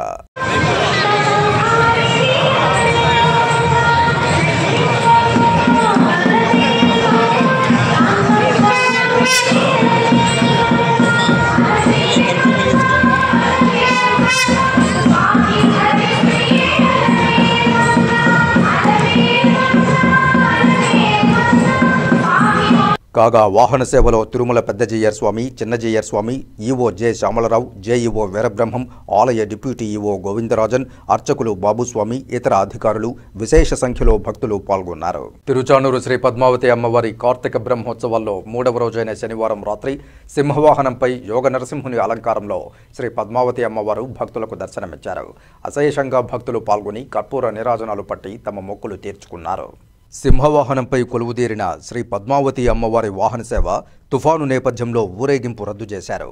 కాగా వాహన సేవలో Tirumala Peddajeeyar Swamy, Chinnajeeyar Swamy, EO J Shyamala Rao, JEO Veerabrahmam, ఆలయ డిప్యూటీ ఈవో గోవిందరాజన్, అర్చకులు బాబుస్వామి, ఇతర అధికారులు, విశేష సంఖ్యలో భక్తులు పాల్గొన్నారు. తిరుచానూరు శ్రీ పద్మావతి అమ్మవారి కార్తీక బ్రహ్మోత్సవాల్లో 3వ రోజైన శనివారం రాత్రి సింహవాహనంపై యోగ నరసింహుని అలంకారంలో శ్రీ పద్మావతి అమ్మవారు భక్తులకు దర్శనమిచ్చారు. అశేషంగా భక్తులు పాల్గొని కర్పూర నీరాజనాలు పట్టి తమ మొక్కులు తీర్చుకున్నారు. సింహవాహనంపై కొలువుదీరిన శ్రీ పద్మావతి అమ్మవారి వాహన సేవ తుఫాను నేపథ్యంలో ఊరేగింపు రద్దు చేశారు.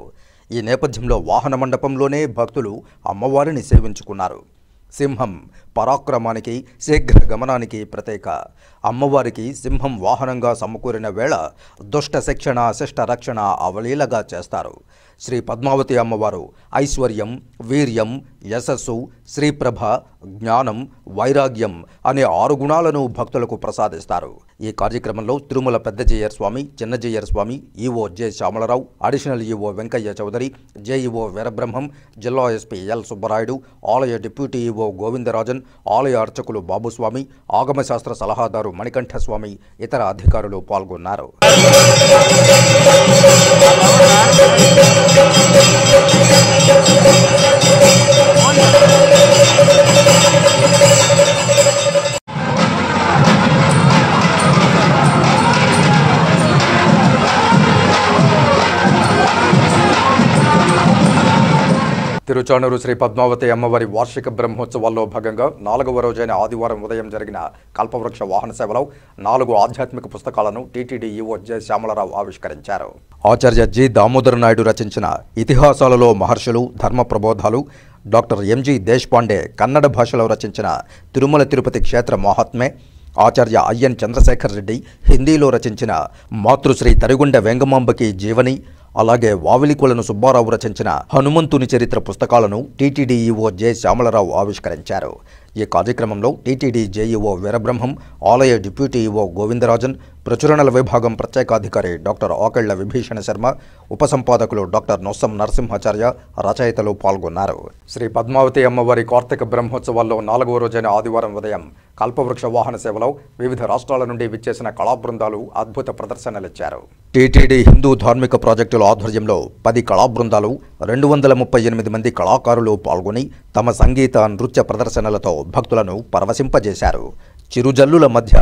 ఈ నేపథ్యంలో వాహన మండపంలోనే భక్తులు అమ్మవారిని సేవించుకున్నారు. సింహం పరాక్రమానికి, శీఘ్ర గమనానికి ప్రతీక. అమ్మవారికి సింహం వాహనంగా సమకూరిన వేళ దుష్ట శిక్షణ, శిష్ట రక్షణ అవలీలగా చేస్తారు. శ్రీ పద్మావతి అమ్మవారు ఐశ్వర్యం, వీర్యం, యశస్సు, శ్రీప్రభ, జ్ఞానం, వైరాగ్యం అనే 6 గుణాలను భక్తులకు ప్రసాదిస్తారు. ఈ కార్యక్రమంలో Tirumala Peddajeeyar Swamy, Chinnajeeyar Swamy, EO J Shyamala Rao, additional EO Venkaiah Chowdary, JEO Veerabrahmam, జిల్లా ఎస్పీ ఎల్ సుబ్బరాయుడు, ఆలయ డిప్యూటీ ఈవో గోవిందరాజన్, ఆలయ అర్చకులు బాబుస్వామి, ఆగమశాస్త్ర సలహాదారు మణికంఠస్వామి, ఇతర అధికారులు పాల్గొన్నారు. తిరుచానూరు శ్రీ పద్మావతి అమ్మవారి వార్షిక బ్రహ్మోత్సవాల్లో భాగంగా 4వ రోజైన ఆదివారం ఉదయం జరిగిన కల్పవృక్ష వాహన సేవలో 4 ఆధ్యాత్మిక పుస్తకాలను టీటీడీ ఈవో జె శ్యామలరావు ఆవిష్కరించారు. ఆచార్య జి దామోదర నాయుడు రచించిన ఇతిహాసాలలో మహర్షులు, ధర్మ ప్రబోధాలు, డాక్టర్ ఎంజి దేశపాండే కన్నడ భాషలో రచించిన తిరుమల తిరుపతి క్షేత్ర మహాత్మ్య, ఆచార్య ఐఎన్ చంద్రశేఖర్ రెడ్డి హిందీలో రచించిన మాతృశ్రీ తరిగొండ వెంగమాంబకి జీవని, అలాగే వావిలికొలను సుబ్బారావు రచించిన హనుమంతుని చరిత్ర పుస్తకాలను టీటీడీ ఈవో జె శ్యామలరావు ఆవిష్కరించారు. ఈ కార్యక్రమంలో టీటీడీ జేఈఓ వీరబ్రహ్మం, ఆలయ డిప్యూటీ ఈవో గోవిందరాజన్, ప్రచురణల విభాగం ప్రత్యేకాధికారి డాక్టర్ ఆకెళ్ల విభీషణ శర్మ, ఉపసంపాదకులు డాక్టర్ నొస్సం నరసింహాచార్య, రచయితలు పాల్గొన్నారు. శ్రీ పద్మావతి అమ్మవారి కార్తీక బ్రహ్మోత్సవాల్లో 4వ రోజైన ఆదివారం ఉదయం కల్పవృక్ష వాహన సేవలో వివిధ రాష్ట్రాల నుండి విచ్చేసిన కళా బృందాలు అద్భుత ప్రదర్శనలిచ్చారు. టీటీడీ హిందూ ధార్మిక ప్రాజెక్టుల ఆధ్వర్యంలో 10 కళా బృందాలు 238 మంది కళాకారులు పాల్గొని తమ సంగీత నృత్య ప్రదర్శనలతో భక్తులను పరవశింపజేశారు. చిరుజల్లుల మధ్య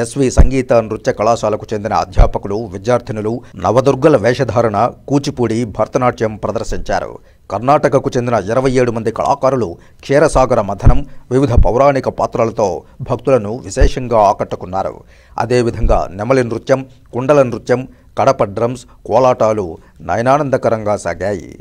ఎస్వి సంగీత నృత్య కళాశాలకు చెందిన అధ్యాపకులు, విద్యార్థినులు నవదుర్గల వేషధారణ, కూచిపూడి, భరతనాట్యం ప్రదర్శించారు. కర్ణాటకకు చెందిన 27 మంది కళాకారులు క్షీరసాగర మథనం, వివిధ పౌరాణిక పాత్రలతో భక్తులను విశేషంగా ఆకట్టుకున్నారు. అదేవిధంగా నెమలి నృత్యం, కుండల నృత్యం, కడప డ్రమ్స్, కోలాటాలు నయనానందకరంగా సాగాయి.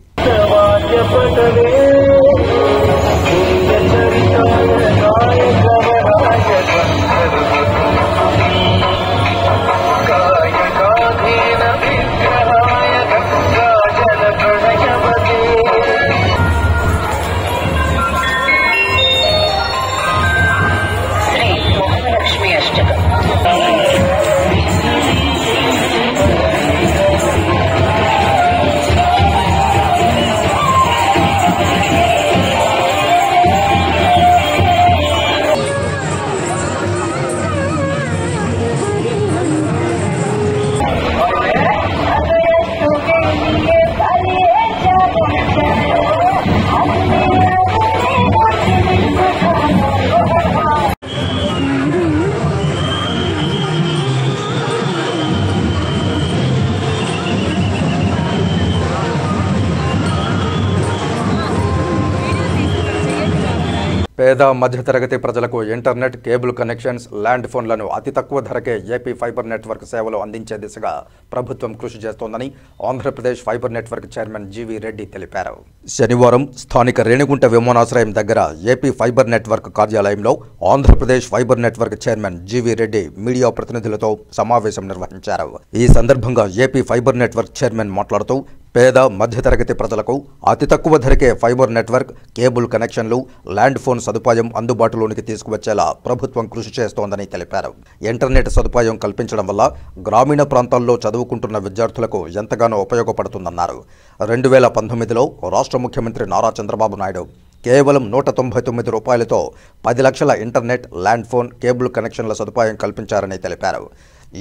పేద మధ్యతరగతి ప్రజలకు ఇంటర్నెట్, కేబుల్ కనెక్షన్స్, ల్యాండ్ ఫోన్లను అతి తక్కువ ధరకే ఏపీ ఫైబర్ నెట్వర్క్ సేవలు అందించే దిశగా ప్రభుత్వం కృషి చేస్తోందని Andhra Pradesh fibre network chairman GV Reddy తెలిపారు. శనివారం స్థానిక రేణిగుంట విమానాశ్రయం దగ్గర ఏపీ ఫైబర్ నెట్వర్క్ కార్యాలయంలో Andhra Pradesh fibre network chairman GV Reddy media ప్రతినిధులతో సమావేశం నిర్వహించారు. ఈ సందర్భంగా ఏపీ ఫైబర్ నెట్వర్క్ చైర్మన్ మాట్లాడుతూ పేద మధ్యతరగతి ప్రజలకు అతి తక్కువ ధరకే ఫైబర్ నెట్వర్క్, కేబుల్ కనెక్షన్లు, ల్యాండ్ ఫోన్ సదుపాయం అందుబాటులోనికి తీసుకువచ్చేలా ప్రభుత్వం కృషి చేస్తోందని తెలిపారు. ఇంటర్నెట్ సదుపాయం కల్పించడం వల్ల గ్రామీణ ప్రాంతాల్లో చదువుకుంటున్న విద్యార్థులకు ఎంతగానో ఉపయోగపడుతుందన్నారు. 2019లో రాష్ట్ర ముఖ్యమంత్రి నారా చంద్రబాబు నాయుడు కేవలం 199 రూపాయలతో 10 లక్షల ఇంటర్నెట్, ల్యాండ్ ఫోన్, కేబుల్ కనెక్షన్ల సదుపాయం కల్పించారని తెలిపారు.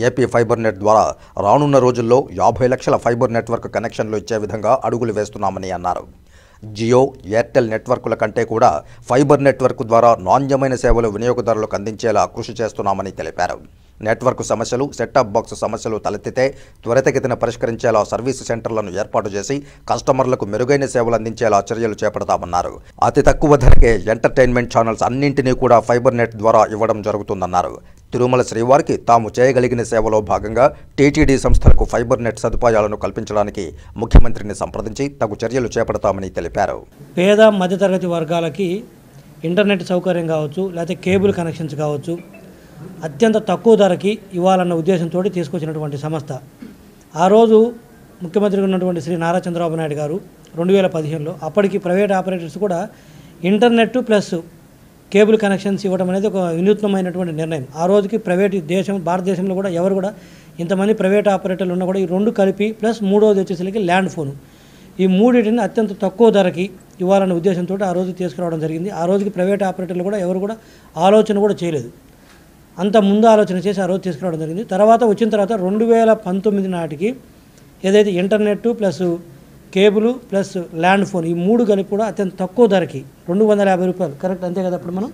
ఏపీ ఫైబర్ నెట్ ద్వారా రానున్న రోజుల్లో 50 లక్షల ఫైబర్ నెట్వర్క్ కనెక్షన్లు ఇచ్చే విధంగా అడుగులు వేస్తున్నామని అన్నారు. జియో, ఎయిర్టెల్ నెట్వర్కుల కంటే కూడా ఫైబర్ నెట్వర్క్ ద్వారా నాణ్యమైన సేవలు వినియోగదారులకు అందించేలా కృషి చేస్తున్నామని తెలిపారు. నెట్వర్క్ సమస్యలు, సెట్టాప్ బాక్స్ సమస్యలు తలెత్తితే త్వరితగతిన పరిష్కరించేలా సర్వీస్ సెంటర్లను ఏర్పాటు చేసి కస్టమర్లకు మెరుగైన సేవలు అందించేలా చర్యలు చేపడతామన్నారు. అతి తక్కువ ధరకే ఎంటర్టైన్మెంట్ ఛానల్స్ అన్నింటినీ కూడా ఫైబర్ నెట్ ద్వారా ఇవ్వడం జరుగుతుందన్నారు. తిరుమల శ్రీవారికి తాము చేయగలిగిన సేవలో భాగంగా టీటీడీ సంస్థలకు ఫైబర్ నెట్ సదుపాయాలను కల్పించడానికి ముఖ్యమంత్రిని సంప్రదించి తగు చర్యలు చేపడతామని తెలిపారు. పేద మధ్యతరగతి వర్గాలకి ఇంటర్నెట్ సౌకర్యం కావచ్చు, లేకపోతే కేబుల్ కనెక్షన్స్ కావచ్చు, అత్యంత తక్కువ ధరకి ఇవ్వాలన్న ఉద్దేశంతో తీసుకొచ్చినటువంటి సంస్థ. ఆ రోజు ముఖ్యమంత్రిగా ఉన్నటువంటి శ్రీ నారా చంద్రబాబు నాయుడు గారు 2015లో అప్పటికి ప్రైవేట్ ఆపరేటర్స్ కూడా ఇంటర్నెట్ ప్లస్ కేబుల్ కనెక్షన్స్ ఇవ్వడం అనేది ఒక వినూత్నమైనటువంటి నిర్ణయం. ఆ రోజుకి భారతదేశంలో కూడా ఎవరు కూడా ఇంతమంది ప్రైవేట్ ఆపరేటర్లు ఉన్నా కూడా ఈ రెండు కలిపి ప్లస్ మూడోది వచ్చేసరికి ల్యాండ్ ఫోన్, ఈ మూడింటిని అత్యంత తక్కువ ధరకి ఇవ్వాలనే ఉద్దేశంతో ఆ రోజు తీసుకురావడం జరిగింది. ఆ రోజుకి ప్రైవేట్ ఆపరేటర్లు కూడా ఎవరు కూడా ఆలోచన కూడా చేయలేదు. అంత ముందు ఆలోచన చేసి ఆ రోజు తీసుకురావడం జరిగింది. తర్వాత వచ్చిన తర్వాత 2019 నాటికి ఏదైతే internet plus cable plus land phone ఈ మూడు కలిపి కూడా అత్యంత తక్కువ ధరకి 250 రూపాయలు, కరెక్ట్ అంతే కదా? అప్పుడు మనం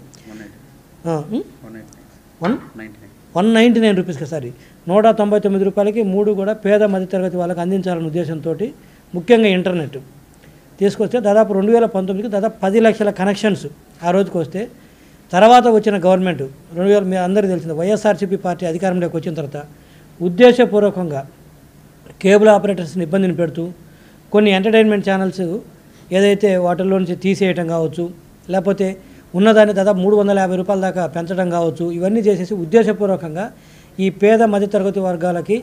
199 రూపీస్కి, సారీ 199 రూపాయలకి మూడు కూడా పేద మధ్యతరగతి వాళ్ళకి అందించాలనే ఉద్దేశంతో ముఖ్యంగా ఇంటర్నెట్ తీసుకొస్తే దాదాపు 2019కి దాదాపు 10 లక్షల కనెక్షన్స్ ఆ రోజుకి వస్తే, తర్వాత వచ్చిన గవర్నమెంట్ 2000 మీ అందరికీ తెలిసింది వైఎస్ఆర్సీపీ పార్టీ అధికారంలోకి వచ్చిన తర్వాత ఉద్దేశపూర్వకంగా కేబుల్ ఆపరేటర్స్ని ఇబ్బందిని పెడుతూ కొన్ని ఎంటర్టైన్మెంట్ ఛానల్స్ ఏదైతే వాటిల్లో నుంచి తీసేయటం కావచ్చు, లేకపోతే ఉన్నదాన్ని దాదాపు 350 రూపాయల దాకా పెంచడం కావచ్చు, ఇవన్నీ చేసేసి ఉద్దేశపూర్వకంగా ఈ పేద మధ్యతరగతి వర్గాలకి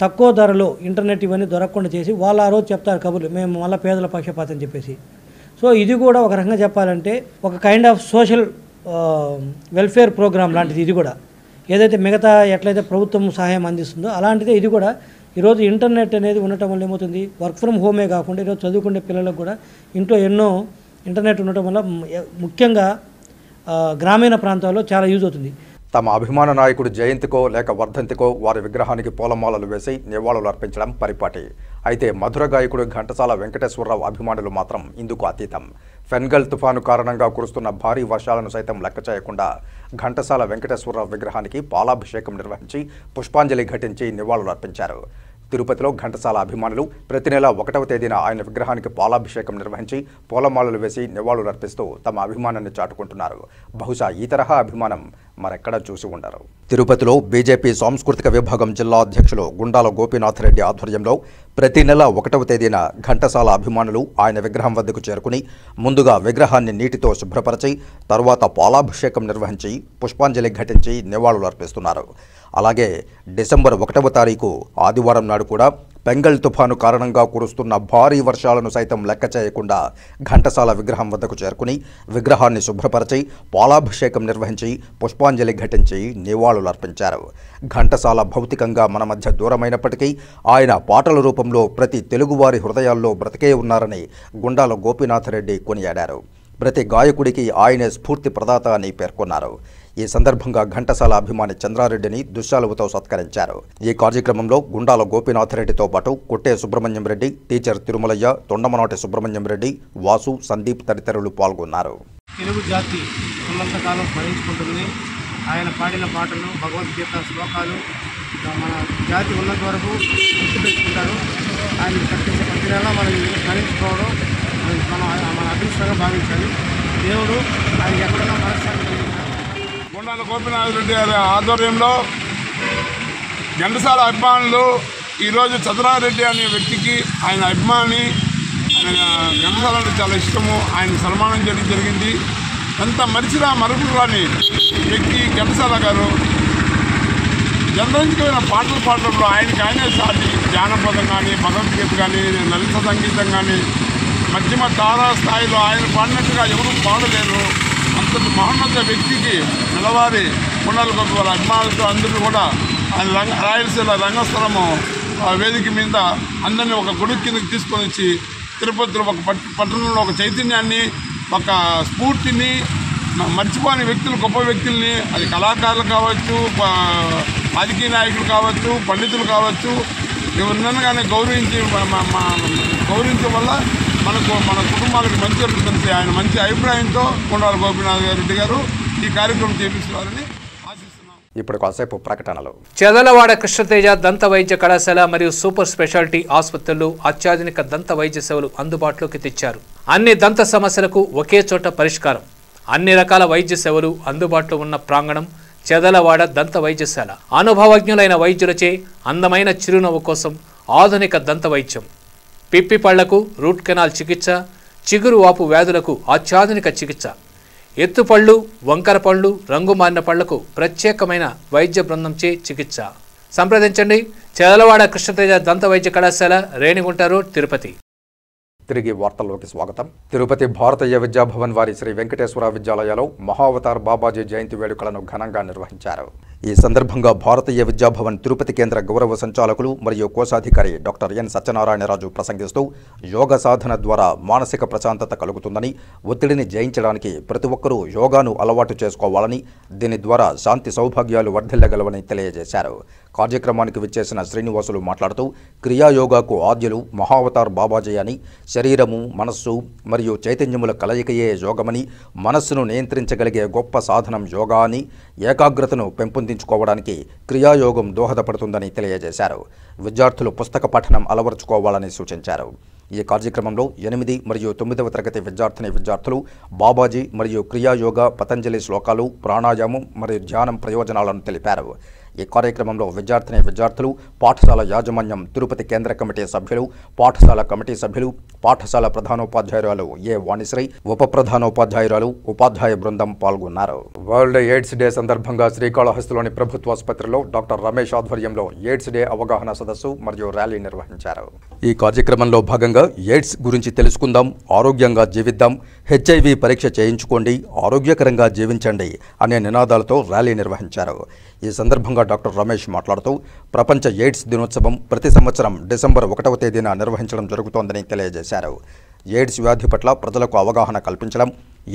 తక్కువ ధరలో ఇంటర్నెట్ ఇవన్నీ దొరకకుండా చేసి వాళ్ళు ఆ రోజు చెప్తారు కబుర్లు, మేము మళ్ళీ పేదల పక్షపాతం చెప్పేసి. సో ఇది కూడా ఒక రకంగా చెప్పాలంటే ఒక kind of social welfare program లాంటిది. ఇది కూడా ఏదైతే మిగతా ఎట్లయితే ప్రభుత్వం సహాయం అందిస్తుందో అలాంటిదే ఇది కూడా. ఈరోజు ఇంటర్నెట్ అనేది ఉండటం వల్ల ఏమవుతుంది, వర్క్ ఫ్రమ్ హోమే కాకుండా ఈరోజు చదువుకునే పిల్లలకు కూడా ఇంట్లో ఎన్నో ఇంటర్నెట్ ఉండటం వల్ల ముఖ్యంగా గ్రామీణ ప్రాంతాల్లో చాలా యూజ్ అవుతుంది. తమ అభిమాన నాయకుడు జయంతికో లేక వర్ధంతికో వారి విగ్రహానికి పూలమాలలు వేసి నివాళులు అర్పించడం పరిపాటి. అయితే మధుర గాయకుడు ఘంటసాల వెంకటేశ్వరరావు అభిమానులు మాత్రం ఇందుకు అతీతం. ఫెన్గల్ తుఫాను కారణంగా కురుస్తున్న భారీ వర్షాలను సైతం లెక్క చేయకుండా ఘంటసాల వెంకటేశ్వరరావు విగ్రహానికి పాలాభిషేకం నిర్వహించి పుష్పాంజలి ఘటించి నివాళులు అర్పించారు. తిరుపతిలో ఘంటసాల అభిమానులు ప్రతి నెల 1వ తేదీన ఆయన విగ్రహానికి పాలాభిషేకం నిర్వహించి పూలమాలలు వేసి నివాళులు అర్పిస్తూ తమ అభిమానాన్ని చాటుకుంటున్నారు. బహుశా ఈ తరహా అభిమానం మరెక్కడా చూసి ఉండరు. తిరుపతిలో బీజేపీ సాంస్కృతిక విభాగం జిల్లా అధ్యక్షులు గుండాల గోపీనాథ్ రెడ్డి ఆధ్వర్యంలో ప్రతి నెల 1వ తేదీన ఘంటసాల అభిమానులు ఆయన విగ్రహం వద్దకు చేరుకుని ముందుగా విగ్రహాన్ని నీటితో శుభ్రపరిచి తరువాత పాలాభిషేకం నిర్వహించి పుష్పాంజలి ఘటించి నివాళులు అర్పిస్తున్నారు. అలాగే డిసెంబర్ 1వ తారీఖు ఆదివారం నాడు కూడా బెంగల్ తుఫాను కారణంగా కురుస్తున్న భారీ వర్షాలను సైతం లెక్క చేయకుండా ఘంటసాల విగ్రహం వద్దకు చేరుకుని విగ్రహాన్ని శుభ్రపరిచి పాలాభిషేకం నిర్వహించి పుష్పాంజలి ఘటించి నివాళులు అర్పించారు. ఘంటసాల భౌతికంగా మన మధ్య దూరమైనప్పటికీ ఆయన పాటల రూపంలో ప్రతి తెలుగువారి హృదయాల్లో బ్రతికే ఉన్నారని గుండాల గోపీనాథ్ రెడ్డి కొనియాడారు. ప్రతి గాయకుడికి ఆయనే స్ఫూర్తి ప్రదాత అని పేర్కొన్నారు. ఈ సందర్భంగా ఘంటసాల అభిమాని చంద్రారెడ్డిని దుశ్శాలువతో సత్కరించారు. ఈ కార్యక్రమంలో గుండాల గోపీనాథ్ రెడ్డితో పాటు కొట్టే సుబ్రహ్మణ్యం రెడ్డి, టీచర్ తిరుమలయ్య, తొండమనాటి సుబ్రహ్మణ్యం రెడ్డి, వాసు, సందీప్ తదితరులు పాల్గొన్నారు. తెలుగు జాతి ఉన్నంతకాలం స్మరించుకుంటుంది. ఆయన పాడిన పాటలు, భగవద్గీత శ్లోకాలు మన జాతి ఉన్నంత వరకు గుర్తుపెట్టుకుంటారు. ఆయన ప్రతి నెల మనం స్మరించుకోవడం మన అదృష్టంగా భావించాలి. దేవుడు ఆయన ఎక్కడైనా మనశ్శాంతి గుండాల గోపీనాథ్ రెడ్డి గారి ఆధ్వర్యంలో ఘంటసాల అభిమానులు ఈరోజు చంద్రారెడ్డి అనే వ్యక్తికి ఆయన అభిమాని, ఆయన ఘంటసాల అంటే చాలా ఇష్టము, ఆయన సన్మానం చేయడం జరిగింది. ఎంత మరిచినా మరుగురాని వ్యక్తి ఘంటసాల గారు. జనరంజకమైన పాటలు పాడడంలో ఆయనే సాటి జానపదం కానీ, భగవద్గీత కానీ, లలిత సంగీతం కానీ మధ్యమ తారా స్థాయిలో ఆయన పాడినట్టుగా ఎవరు పాడలేరు. అంతటి మహోన్నత వ్యక్తికి నిలవారి గుండాల గోపి వాళ్ళ అభిమానులతో అందరూ కూడా ఆయన రాయలసీమ రంగస్థలము వేదిక మీద అందరినీ ఒక గుడి కిందకి తీసుకొని వచ్చి తిరుపతిలో ఒక పట్టణంలో ఒక చైతన్యాన్ని, ఒక స్ఫూర్తిని, మర్చిపోని వ్యక్తులు, గొప్ప వ్యక్తుల్ని, అది కళాకారులు కావచ్చు, రాజకీయ నాయకులు కావచ్చు, పండితులు కావచ్చు, ఎవరినైనా కానీ గౌరవించడం వల్ల మన కుటుంబాలకు మంచి జరుగుతుంది. ఆయన మంచి అభిప్రాయంతో గుండాల గోపీనాథ్ రెడ్డి గారు ఈ కార్యక్రమం చేపిస్తున్నారని ఆశిస్తున్నాం. ఇప్పుడు కాసేపు ప్రకటనలు. చెదలవాడ కృష్ణతేజ దంత వైద్య కళాశాల మరియు సూపర్ స్పెషాలిటీ ఆసుపత్రుల్లో అత్యాధునిక దంత వైద్య సేవలు అందుబాటులోకి తెచ్చారు. అన్ని దంత సమస్యలకు ఒకే చోట పరిష్కారం. అన్ని రకాల వైద్య సేవలు అందుబాటులో ఉన్న ప్రాంగణం చెదలవాడ దంత వైద్యశాల. అనుభవజ్ఞులైన వైద్యులచే అందమైన చిరునవ్వు కోసం ఆధునిక దంత వైద్యం, పిప్పి పళ్లకు రూట్ కెనాల్ చికిత్స, చిగురు వాపు వ్యాధులకు అత్యాధునిక చికిత్స, ఎత్తుపళ్ళు, వంకర పళ్ళు, రంగు మారిన పళ్లకు ప్రత్యేకమైన వైద్య బృందంచే చికిత్స. సంప్రదించండి చెదలవాడ కృష్ణతేజ దంత వైద్య కళాశాల, రేణిగుంట రోడ్, తిరుపతి. తిరిగి వార్తల్లోకి స్వాగతం. తిరుపతి భారతీయ విద్యాభవన్ వారి శ్రీ వెంకటేశ్వర విద్యాలయాలో మహావతార్ బాబాజీ జయంతి వేడుకలను ఘనంగా నిర్వహించారు. ఈ సందర్భంగా భారతీయ విద్యాభవన్ తిరుపతి కేంద్ర గౌరవ సంచాలకులు మరియు కోశాధికారి డాక్టర్ ఎన్ సత్యనారాయణరాజు ప్రసంగిస్తూ యోగ సాధన ద్వారా మానసిక ప్రశాంతత కలుగుతుందని, ఒత్తిడిని జయించడానికి ప్రతి ఒక్కరూ యోగాను అలవాటు చేసుకోవాలని, దీని ద్వారా శాంతి సౌభాగ్యాలు వర్ధిల్లగలవని తెలియజేశారు. కార్యక్రమానికి విచ్చేసిన శ్రీనివాసులు మాట్లాడుతూ క్రియాయోగాకు ఆద్యులు మహావతార్ బాబాజీ అని, శరీరము, మనస్సు మరియు చైతన్యముల కలయికయే యోగమని, మనస్సును నియంత్రించగలిగే గొప్ప సాధనం యోగా అని, ఏకాగ్రతను పెంపొందించుకోవడానికి క్రియాయోగం దోహదపడుతుందని తెలియజేశారు. విద్యార్థులు పుస్తక పఠనం అలవరుచుకోవాలని సూచించారు. ఈ కార్యక్రమంలో 8 మరియు 9వ తరగతి విద్యార్థులు బాబాజీ మరియు క్రియాయోగ, పతంజలి శ్లోకాలు, ప్రాణాయామం మరియు ధ్యానం ప్రయోజనాలను తెలిపారు. ఈ కార్యక్రమంలో విద్యార్థులు, పాఠశాల యాజమాన్యం, తిరుపతి కేంద్ర కమిటీ సభ్యులు, పాఠశాల కమిటీ సభ్యులు, పాఠశాల ప్రధానోపాధ్యాయురాలు ఏ వాణిశ్రీ, ఉప ప్రధానోపాధ్యాయురాలు, ఉపాధ్యాయ బృందం పాల్గొన్నారు. వరల్డ్ ఎయిడ్స్ డే సందర్భంగా శ్రీకాళహస్తిలోని ప్రభుత్వ ఆసుపత్రిలో డాక్టర్ రమేష్ ఆధ్వర్యంలో ఎయిడ్స్ డే అవగాహన సదస్సు మరియు ర్యాలీ నిర్వహించారు. ఈ కార్యక్రమంలో భాగంగా ఎయిడ్స్ గురించి తెలుసుకుందాం, ఆరోగ్యంగా జీవిద్దాం, HIV పరీక్ష చేయించుకోండి, ఆరోగ్యకరంగా జీవించండి అనే నినాదాలతో ర్యాలీ నిర్వహించారు. ఈ సందర్భంగా డాక్టర్ రమేష్ మాట్లాడుతూ ప్రపంచ ఎయిడ్స్ దినోత్సవం ప్రతి సంవత్సరం డిసెంబర్ 1వ తేదీన నిర్వహించడం జరుగుతోందని తెలియజేశారు. ఎయిడ్స్ వ్యాధి పట్ల ప్రజలకు అవగాహన కల్పించడం,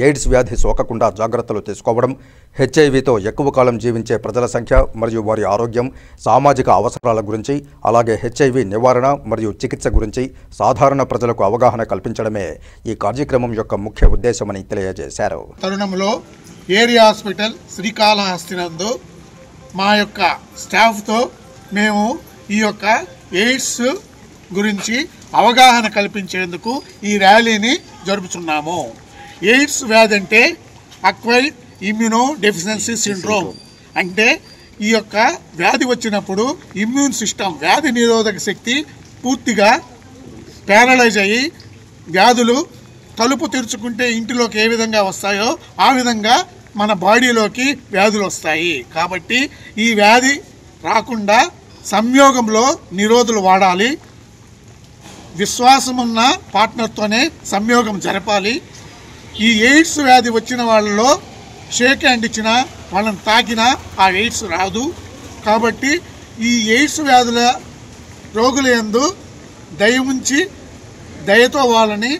ఎయిడ్స్ వ్యాధి సోకకుండా జాగ్రత్తలు తీసుకోవడం, హెచ్ఐవితో ఎక్కువ కాలం జీవించే ప్రజల సంఖ్య మరియు వారి ఆరోగ్యం, సామాజిక అవసరాల గురించి, అలాగే హెచ్ఐవి నివారణ మరియు చికిత్స గురించి సాధారణ ప్రజలకు అవగాహన కల్పించడమే ఈ కార్యక్రమం యొక్క ముఖ్య ఉద్దేశమని తెలియజేశారు. తరుణంలో ఏరియా హాస్పిటల్ శ్రీకాళహస్తి నందు మా యొక్క స్టాఫ్తో మేము ఈ యొక్క ఎయిడ్స్ గురించి అవగాహన కల్పించేందుకు ఈ ర్యాలీని జరుపుతున్నాము. ఎయిడ్స్ వ్యాధి అంటే అక్వైర్డ్ ఇమ్యూనో డెఫిషియన్సీ సిండ్రోమ్. అంటే ఈ యొక్క వ్యాధి వచ్చినప్పుడు ఇమ్యూన్ సిస్టమ్, వ్యాధి నిరోధక శక్తి పూర్తిగా ప్యారలైజ్ అయ్యి వ్యాధులు తలుపు తెరుచుకుంటే ఇంటిలోకి ఏ విధంగా వస్తాయో ఆ విధంగా మన బాడీలోకి వ్యాధులు వస్తాయి. కాబట్టి ఈ వ్యాధి రాకుండా సంయోగంలో నిరోధులు వాడాలి. విశ్వాసమున్న పార్ట్నర్తోనే సంయోగం జరపాలి. ఈ ఎయిడ్స్ వ్యాధి వచ్చిన వాళ్ళలో షేక్ హ్యాండ్ ఇచ్చినా వాళ్ళని తాకినా ఆ ఎయిడ్స్ రాదు. కాబట్టి ఈ ఎయిడ్స్ వ్యాధుల రోగుల యందు దయముంచి దయతో వాళ్ళని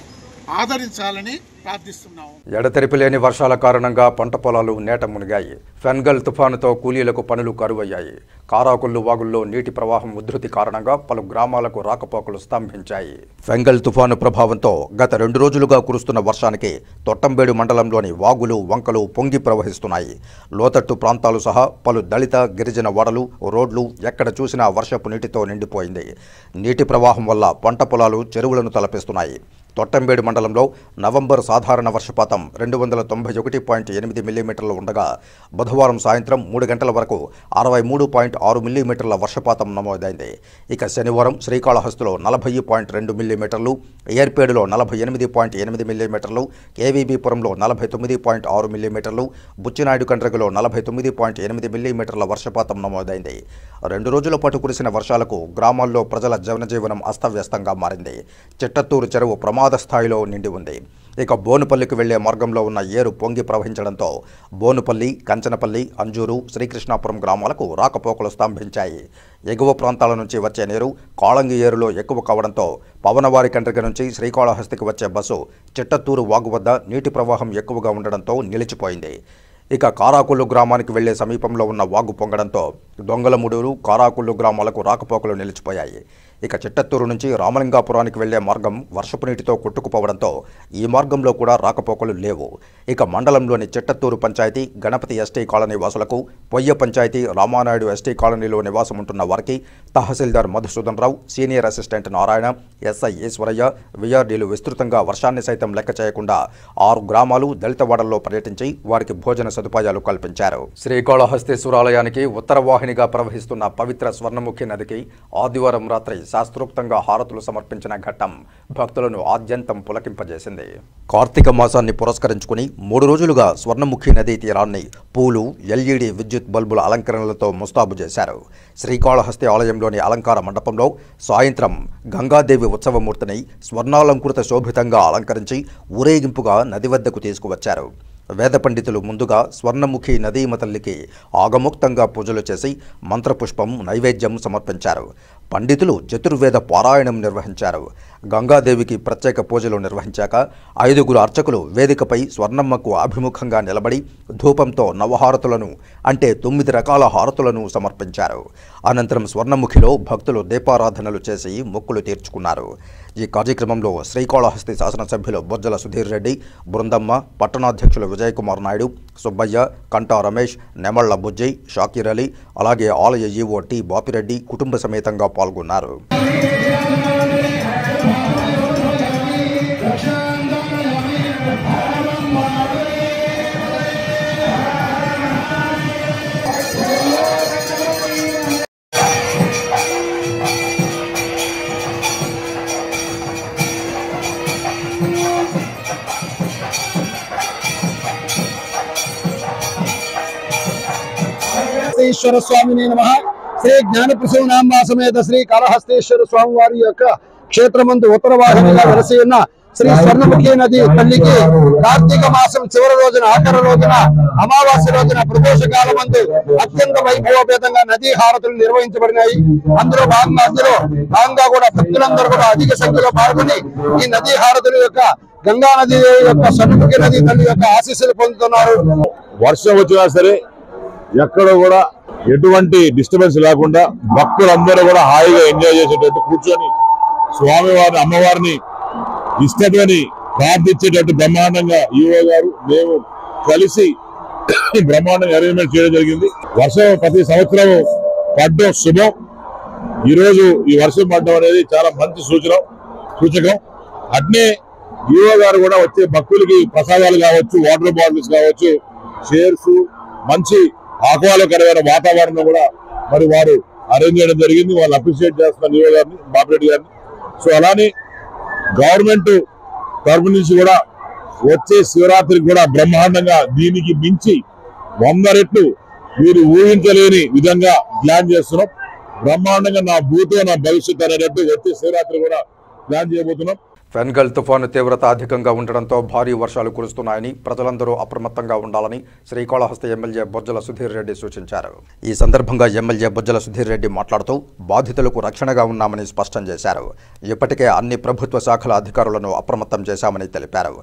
ఆదరించాలని ప్రార్థిస్తున్నాము. ఎడతెరిపి లేని వర్షాల కారణంగా పంట పొలాలు నేట మునిగాయి. ఫెన్గల్ తుఫానుతో కూలీలకు పనులు కరువయ్యాయి. కారాకుళ్ళు వాగుల్లో నీటి ప్రవాహం ఉధృతి కారణంగా పలు గ్రామాలకు రాకపోకలు స్తంభించాయి. ఫెంగల్ తుఫాను ప్రభావంతో గత 2 రోజులుగా కురుస్తున్న వర్షానికి తొట్టంబేడు మండలంలోని వాగులు, వంకలు పొంగి ప్రవహిస్తున్నాయి. లోతట్టు ప్రాంతాలు సహా పలు దళిత, గిరిజన వాడలు, రోడ్లు ఎక్కడ చూసినా వర్షపు నీటితో నిండిపోయింది. నీటి ప్రవాహం వల్ల పంట పొలాలు, చెరువులను తలపిస్తున్నాయి. తొట్టంబేడు మండలంలో నవంబర్ సాధారణ వర్షపాతం 291.8 మిల్లీమీటర్లు ఉండగా బుధవారం సాయంత్రం 3 గంటల వరకు 63.6 మిల్లీమీటర్ల వర్షపాతం నమోదైంది. ఇక శనివారం శ్రీకాళహస్తిలో 40.2 మిల్లీమీటర్లు, ఏర్పేడులో 48.8 మిల్లీమీటర్లు, కేవీబీపురంలో 49.6 మిల్లీమీటర్లు, బుచ్చినాయుడు కండ్రగలో 49.8 మిల్లీమీటర్ల వర్షపాతం నమోదైంది. 2 రోజుల పాటు కురిసిన వర్షాలకు గ్రామాల్లో ప్రజల జనజీవనం అస్తవ్యస్తంగా మారింది. చిట్టత్తూరు చెరువు ప్రమాద స్థాయిలో నిండి ఉంది. ఇక బోనుపల్లికి వెళ్లే మార్గంలో ఉన్న ఏరు పొంగి ప్రవహించడంతో బోనుపల్లి, కంచనపల్లి, అంజూరు, శ్రీకృష్ణాపురం గ్రామాలకు రాకపోకలు స్తంభించాయి. ఎగువ ప్రాంతాల నుంచి వచ్చే నీరు కాళంగి ఏరులో ఎక్కువ కావడంతో పవనవారి కండ్రిగ నుంచి శ్రీకాళహస్తికి వచ్చే బస్సు చిట్టత్తూరు వాగు వద్ద నీటి ప్రవాహం ఎక్కువగా ఉండడంతో నిలిచిపోయింది. ఇక కారాకుళ్ళు గ్రామానికి వెళ్లే సమీపంలో ఉన్న వాగు పొంగడంతో దొంగలమూడూరు, కారాకుళ్ళు గ్రామాలకు రాకపోకలు నిలిచిపోయాయి. ఇక చిట్టత్తూరు నుంచి రామలింగాపురానికి వెళ్లే మార్గం వర్షపు నీటితో కొట్టుకుపోవడంతో ఈ మార్గంలో కూడా రాకపోకలు లేవు. ఇక మండలంలోని చిట్టత్తూరు పంచాయతీ, గణపతి ఎస్టీ కాలనీ వాసులకు, పొయ్య పంచాయతీ, రామానాయుడు ఎస్టీ కాలనీలో నివాసం ఉంటున్న వారికి tahsildar Madhusudan Rao, senior assistant Narayana, SI Eswaraiah, విఆర్డీలు విస్తృతంగా వర్షాన్ని సైతం లెక్క చేయకుండా 6 గ్రామాలు, దళితవాడల్లో పర్యటించి వారికి భోజన సదుపాయాలు కల్పించారు. శ్రీకాళహస్తీశ్వరాలయానికి ఉత్తర వాహినిగా ప్రవహిస్తున్న పవిత్ర స్వర్ణముఖి నదికి ఆదివారం రాత్రి శాస్త్రోక్తంగా హారతులు సమర్పించిన ఘట్టం భక్తులను ఆద్యంతం పులకింపజేసింది. కార్తీక మాసాన్ని పురస్కరించుకుని 3 రోజులుగా స్వర్ణముఖి నదీ తీరాన్ని పూలు, ఎల్ఈడి విద్యుత్ బల్బుల అలంకరణలతో ముస్తాబు చేశారు. శ్రీకాళహస్తి ఆలయంలోని అలంకార మండపంలో సాయంత్రం గంగాదేవి ఉత్సవమూర్తిని స్వర్ణాలంకృత శోభితంగా అలంకరించి ఊరేగింపుగా నది వద్దకు తీసుకువచ్చారు. వేద పండితులు ముందుగా స్వర్ణముఖి నదీమ తల్లికి ఆగముక్తంగా పూజలు చేసి మంత్రపుష్పం, నైవేద్యం సమర్పించారు. పండితులు చతుర్వేద పారాయణం నిర్వహించారు. గంగాదేవికి ప్రత్యేక పూజలు నిర్వహించాక 5గురు అర్చకులు వేదికపై స్వర్ణమ్మకు అభిముఖంగా నిలబడి ధూపంతో నవహారతులను అంటే 9 రకాల హారతులను సమర్పించారు. అనంతరం స్వర్ణముఖిలో భక్తులు దీపారాధనలు చేసి మొక్కులు తీర్చుకున్నారు. ఈ కార్యక్రమంలో శ్రీకాళహస్తి శాసనసభ్యులు బొజ్జల సుధీర్ రెడ్డి, బృందమ్మ, పట్టణాధ్యక్షులు విజయ్ కుమార్ నాయుడు, సుబ్బయ్య, కంటా రమేష్, నెమళ్ల బుజ్జి, షాకీర్ అలీ, అలాగే ఆలయ ఈవో టి బాపిరెడ్డి కుటుంబ సమేతంగా పాల్గొన్నారు. ఈశ్వర స్వామిని నమః. శ్రీ జ్ఞానప్రసూనాంబ సమేత శ్రీ కాళహస్తీశ్వర స్వామి వారి యొక్క క్షేత్రమందు ఉత్తర వాహినిగా వెలసి ఉన్న శ్రీ స్వర్ణముఖి నది తల్లికి కార్తీక మాసం చివరి రోజున ఆఖరి రోజున అమావాస్య రోజున ప్రదోష కాలం మందు అత్యంత వైభవపేతంగా నదీ హారతులు నిర్వహించబడినాయి. అందులో భాగంగా కూడా భక్తులందరూ కూడా అధిక సంఖ్యలో పాల్గొని ఈ నదీ హారతుల యొక్క గంగా నది యొక్క స్వర్ణముఖి నది తల్లి యొక్క ఆశీస్సులు పొందుతున్నారు. వర్షం వచ్చినా సరే ఎక్కడ కూడా ఎటువంటి డిస్టర్బెన్స్ లేకుండా భక్తులందరూ కూడా హాయిగా ఎంజాయ్ చేసేటట్టు కూర్చొని స్వామివారిని అమ్మవారిని ఇష్టమని ప్రార్థించేటట్టు బ్రహ్మాండంగా ఈవో గారు మేము కలిసి బ్రహ్మాండంగా అరేంజ్మెంట్ చేయడం జరిగింది. వర్షం ప్రతి సంవత్సరం పడ్డం శుభం. ఈరోజు ఈ వర్షం పడ్డం అనేది చాలా మంచి సూచకం. అట్నే ఈవో గారు కూడా వచ్చే భక్తులకి ప్రసాదాలు కావచ్చు, వాటర్ బాటిల్స్ కావచ్చు, చైర్స్, మంచి ఆహ్లాదకరమైన వాతావరణం కూడా మరి వారు అరేంజ్ చేయడం జరిగింది. వాళ్ళు అప్రిషియేట్ చేస్తున్నారు ఈవో గారిని, బాపిరెడ్డి గారిని. సో అలానే గవర్నమెంట్ తరపు నుంచి కూడా వచ్చే శివరాత్రికి కూడా బ్రహ్మాండంగా దీనికి మించి 100 రెట్లు మీరు ఊహించలేని విధంగా ప్లాన్ చేస్తున్నాం. బ్రహ్మాండంగా నా భూతో నా భవిష్యత్ అనేటట్టు వచ్చే శివరాత్రి కూడా ప్లాన్ చేయబోతున్నాం. ఫెన్గల్ తుఫాను తీవ్రత అధికంగా ఉండడంతో భారీ వర్షాలు కురుస్తున్నాయని ప్రజలందరూ అప్రమత్తంగా ఉండాలని శ్రీకాళహస్తి ఎమ్మెల్యే బొజ్జల సుధీర్ రెడ్డి సూచించారు. ఈ సందర్భంగా ఎమ్మెల్యే బొజ్జల సుధీర్ రెడ్డి మాట్లాడుతూ బాధితులకు రక్షణగా ఉన్నామని స్పష్టం చేశారు. ఇప్పటికే అన్ని ప్రభుత్వ శాఖల అధికారులను అప్రమత్తం చేశామని తెలిపారు.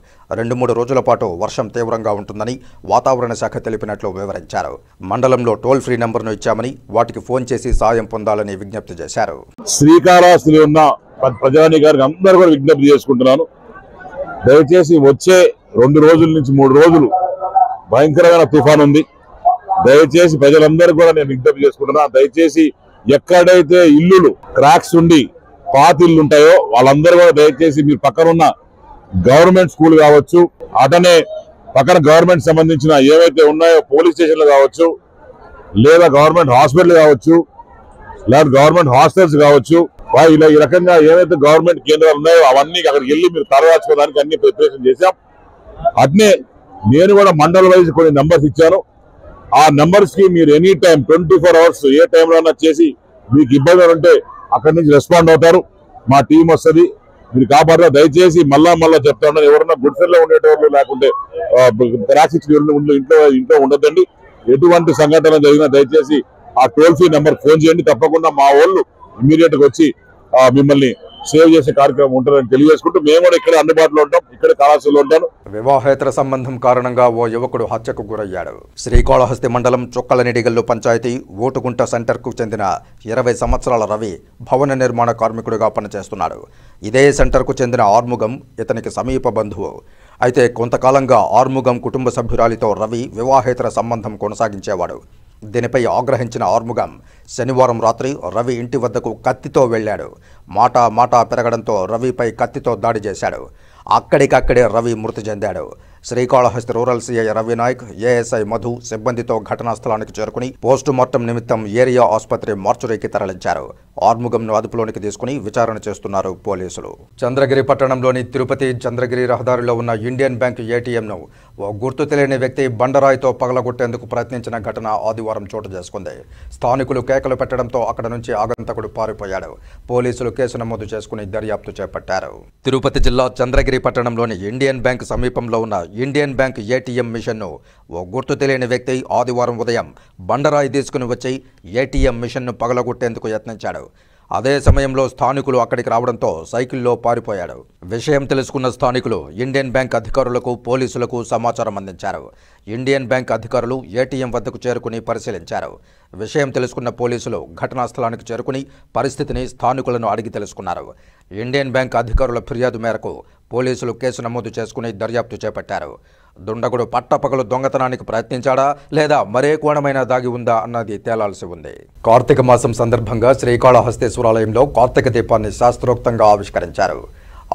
2-3 రోజుల పాటు వర్షం తీవ్రంగా ఉంటుందని వాతావరణ శాఖ తెలిపినట్లు వివరించారు. మండలంలో టోల్ ఫ్రీ నెంబర్ను ఇచ్చామని వాటికి ఫోన్ చేసి సాయం పొందాలని విజ్ఞప్తి చేశారు. శ్రీకాళహస్తిలో ఉన్న ప్రజానీకానికి అందరూ కూడా విజ్ఞప్తి చేసుకుంటున్నాను. దయచేసి వచ్చే 2 రోజుల నుంచి 3 రోజులు భయంకరమైన తుఫాను ఉంది. దయచేసి ప్రజలందరూ కూడా నేను విజ్ఞప్తి చేసుకుంటున్నా. దయచేసి ఎక్కడైతే ఇల్లులు క్రాక్స్ ఉండి పాత ఇల్లు ఉంటాయో వాళ్ళందరూ కూడా దయచేసి మీరు పక్కనున్న గవర్నమెంట్ స్కూల్ కావచ్చు, అటనే పక్కన గవర్నమెంట్ సంబంధించిన ఏవైతే ఉన్నాయో పోలీస్ స్టేషన్లు కావచ్చు, లేదా గవర్నమెంట్ హాస్పిటల్ కావచ్చు, లేదా గవర్నమెంట్ హాస్టల్స్ కావచ్చు, ఇలా ఈ రకంగా ఏవైతే గవర్నమెంట్ కేంద్రాలు ఉన్నాయో అవన్నీ అక్కడికి వెళ్ళి మీరు తరవాచుకోవడానికి అన్ని ప్రిపరేషన్ చేశాం. అట్నే నేను కూడా మండల వైజ్ కొన్ని నెంబర్స్ ఇచ్చాను. ఆ నెంబర్స్ కి మీరు ఎనీ టైం 24 అవర్స్ ఏ టైంలో చేసి మీకు ఇబ్బంది ఉంటే అక్కడి నుంచి రెస్పాండ్ అవుతారు. మా టీం వస్తుంది, మీరు కాపాడారు. దయచేసి మళ్ళా చెప్తాను, ఎవరన్నా గుడిసెల్లో ఉండేటోళ్ళు లేకుంటే ట్రాఫిక్ ఇంట్లో ఉండొద్దండి. ఎటువంటి సంఘటన జరిగినా దయచేసి ఆ టోల్ ఫ్రీ నెంబర్ ఫోన్ చేయండి. తప్పకుండా మా వాళ్ళు ఇమీడియట్ గా వచ్చి మిమ్మల్ని సేవ్ చేసే కార్యక్రమం ఉంటుందని తెలియజేసుకుంటూ మేము కూడా ఇక్కడ అందుబాటులో ఉంటాం, ఇక్కడ కళాశాలలో ఉంటాను. వివాహేతర సంబంధం కారణంగా ఓ యువకుడు హత్యకు గురయ్యాడు. శ్రీకాళహస్తి మండలం చుక్కలనిడిగల్లు పంచాయతీ ఓటుగుంట సెంటర్కు చెందిన 20 సంవత్సరాల రవి భవన నిర్మాణ కార్మికుడిగా పనిచేస్తున్నాడు. ఇదే సెంటర్కు చెందిన ఆర్ముగం ఇతనికి సమీప బంధువు. అయితే కొంతకాలంగా ఆర్ముగం కుటుంబ సభ్యురాలితో రవి వివాహేతర సంబంధం కొనసాగించేవాడు. దీనిపై ఆగ్రహించిన ఆర్ముగం శనివారం రాత్రి రవి ఇంటి వద్దకు కత్తితో వెళ్లాడు. మాట పెరగడంతో రవిపై కత్తితో దాడి చేశాడు. అక్కడికక్కడే రవి మృతి చెందాడు. Srikalahasti rural CI Ravinayak, ASI Madhu సిబ్బందితో ఘటనా స్థలానికి చేరుకుని పోస్టుమార్టం నిమిత్తం ఏరియా ఆసుపత్రి మార్చురీకి తరలించారు. ఆర్ముగంను అదుపులోనికి తీసుకుని విచారణ చేస్తున్నారు పోలీసులు. చంద్రగిరి పట్టణంలోని తిరుపతి చంద్రగిరి రహదారిలో ఉన్న ఇండియన్ బ్యాంక్ ఏటీఎంను ఓ గుర్తు తెలియని వ్యక్తి బండరాయితో పగలగొట్టేందుకు ప్రయత్నించిన ఘటన ఆదివారం చోటు చేసుకుంది. స్థానికులు కేకలు పెట్టడంతో అక్కడ నుంచి ఆగంతకుడు పారిపోయాడు. పోలీసులు కేసు నమోదు చేసుకుని దర్యాప్తు చేపట్టారు. తిరుపతి జిల్లా చంద్రగిరి పట్టణంలోని ఇండియన్ బ్యాంక్ సమీపంలో ఉన్న ఇండియన్ బ్యాంక్ ఏటీఎం మిషన్ను ఓ గుర్తు తెలియని వ్యక్తి ఆదివారం ఉదయం బండరాయి తీసుకుని వచ్చి ఏటీఎం మిషన్ను పగలగొట్టేందుకు యత్నించాడు. అదే సమయంలో స్థానికులు అక్కడికి రావడంతో సైకిల్లో పారిపోయాడు. విషయం తెలుసుకున్న స్థానికులు ఇండియన్ బ్యాంక్ అధికారులకు, పోలీసులకు సమాచారం అందించారు. ఇండియన్ బ్యాంక్ అధికారులు ఏటీఎం వద్దకు చేరుకుని పరిశీలించారు. విషయం తెలుసుకున్న పోలీసులు ఘటనా స్థలానికి చేరుకుని పరిస్థితిని స్థానికులను అడిగి తెలుసుకున్నారు. ఇండియన్ బ్యాంక్ అధికారుల ఫిర్యాదు మేరకు పోలీసులు కేసు నమోదు చేసుకుని దర్యాప్తు చేపట్టారు. దుండగుడు పట్టపగలు దొంగతనానికి ప్రయత్నించాడా లేదా మరే కోణమైనా దాగి ఉందా అన్నది తేలాల్సి ఉంది. కార్తీక మాసం సందర్భంగా శ్రీకాళహస్తీశ్వరాలయంలో కార్తీక దీపాన్ని శాస్త్రోక్తంగా ఆవిష్కరించారు.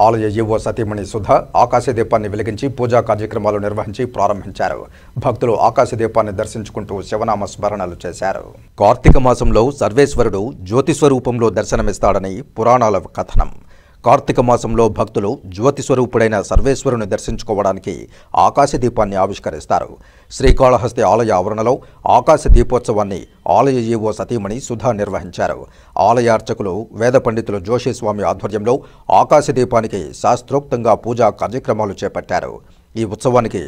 ఆలయ ఈవో సతీమణి సుధ ఆకాశ దీపాన్ని వెలిగించి పూజా కార్యక్రమాలు నిర్వహించి ప్రారంభించారు. భక్తులు ఆకాశ దీపాన్ని దర్శించుకుంటూ శివనామ స్మరణలు చేశారు. కార్తీక మాసంలో సర్వేశ్వరుడు జ్యోతి స్వరూపంలో దర్శనమిస్తాడని పురాణాల కథనం. కార్తీక మాసంలో భక్తులు జ్యోతి స్వరూపుడైన సర్వేశ్వరుని దర్శించుకోవడానికి ఆకాశ దీపాన్ని ఆవిష్కరిస్తారు. శ్రీకాళహస్తి ఆలయ ఆవరణలో ఆకాశ దీపోత్సవాన్ని ఆలయ ఈవో సతీమణి సుధా నిర్వహించారు. ఆలయ అర్చకులు వేద పండితులు జోషి స్వామి ఆధ్వర్యంలో ఆకాశ దీపానికి శాస్త్రోక్తంగా పూజా కార్యక్రమాలు చేపట్టారు. ఈ ఉత్సవానికి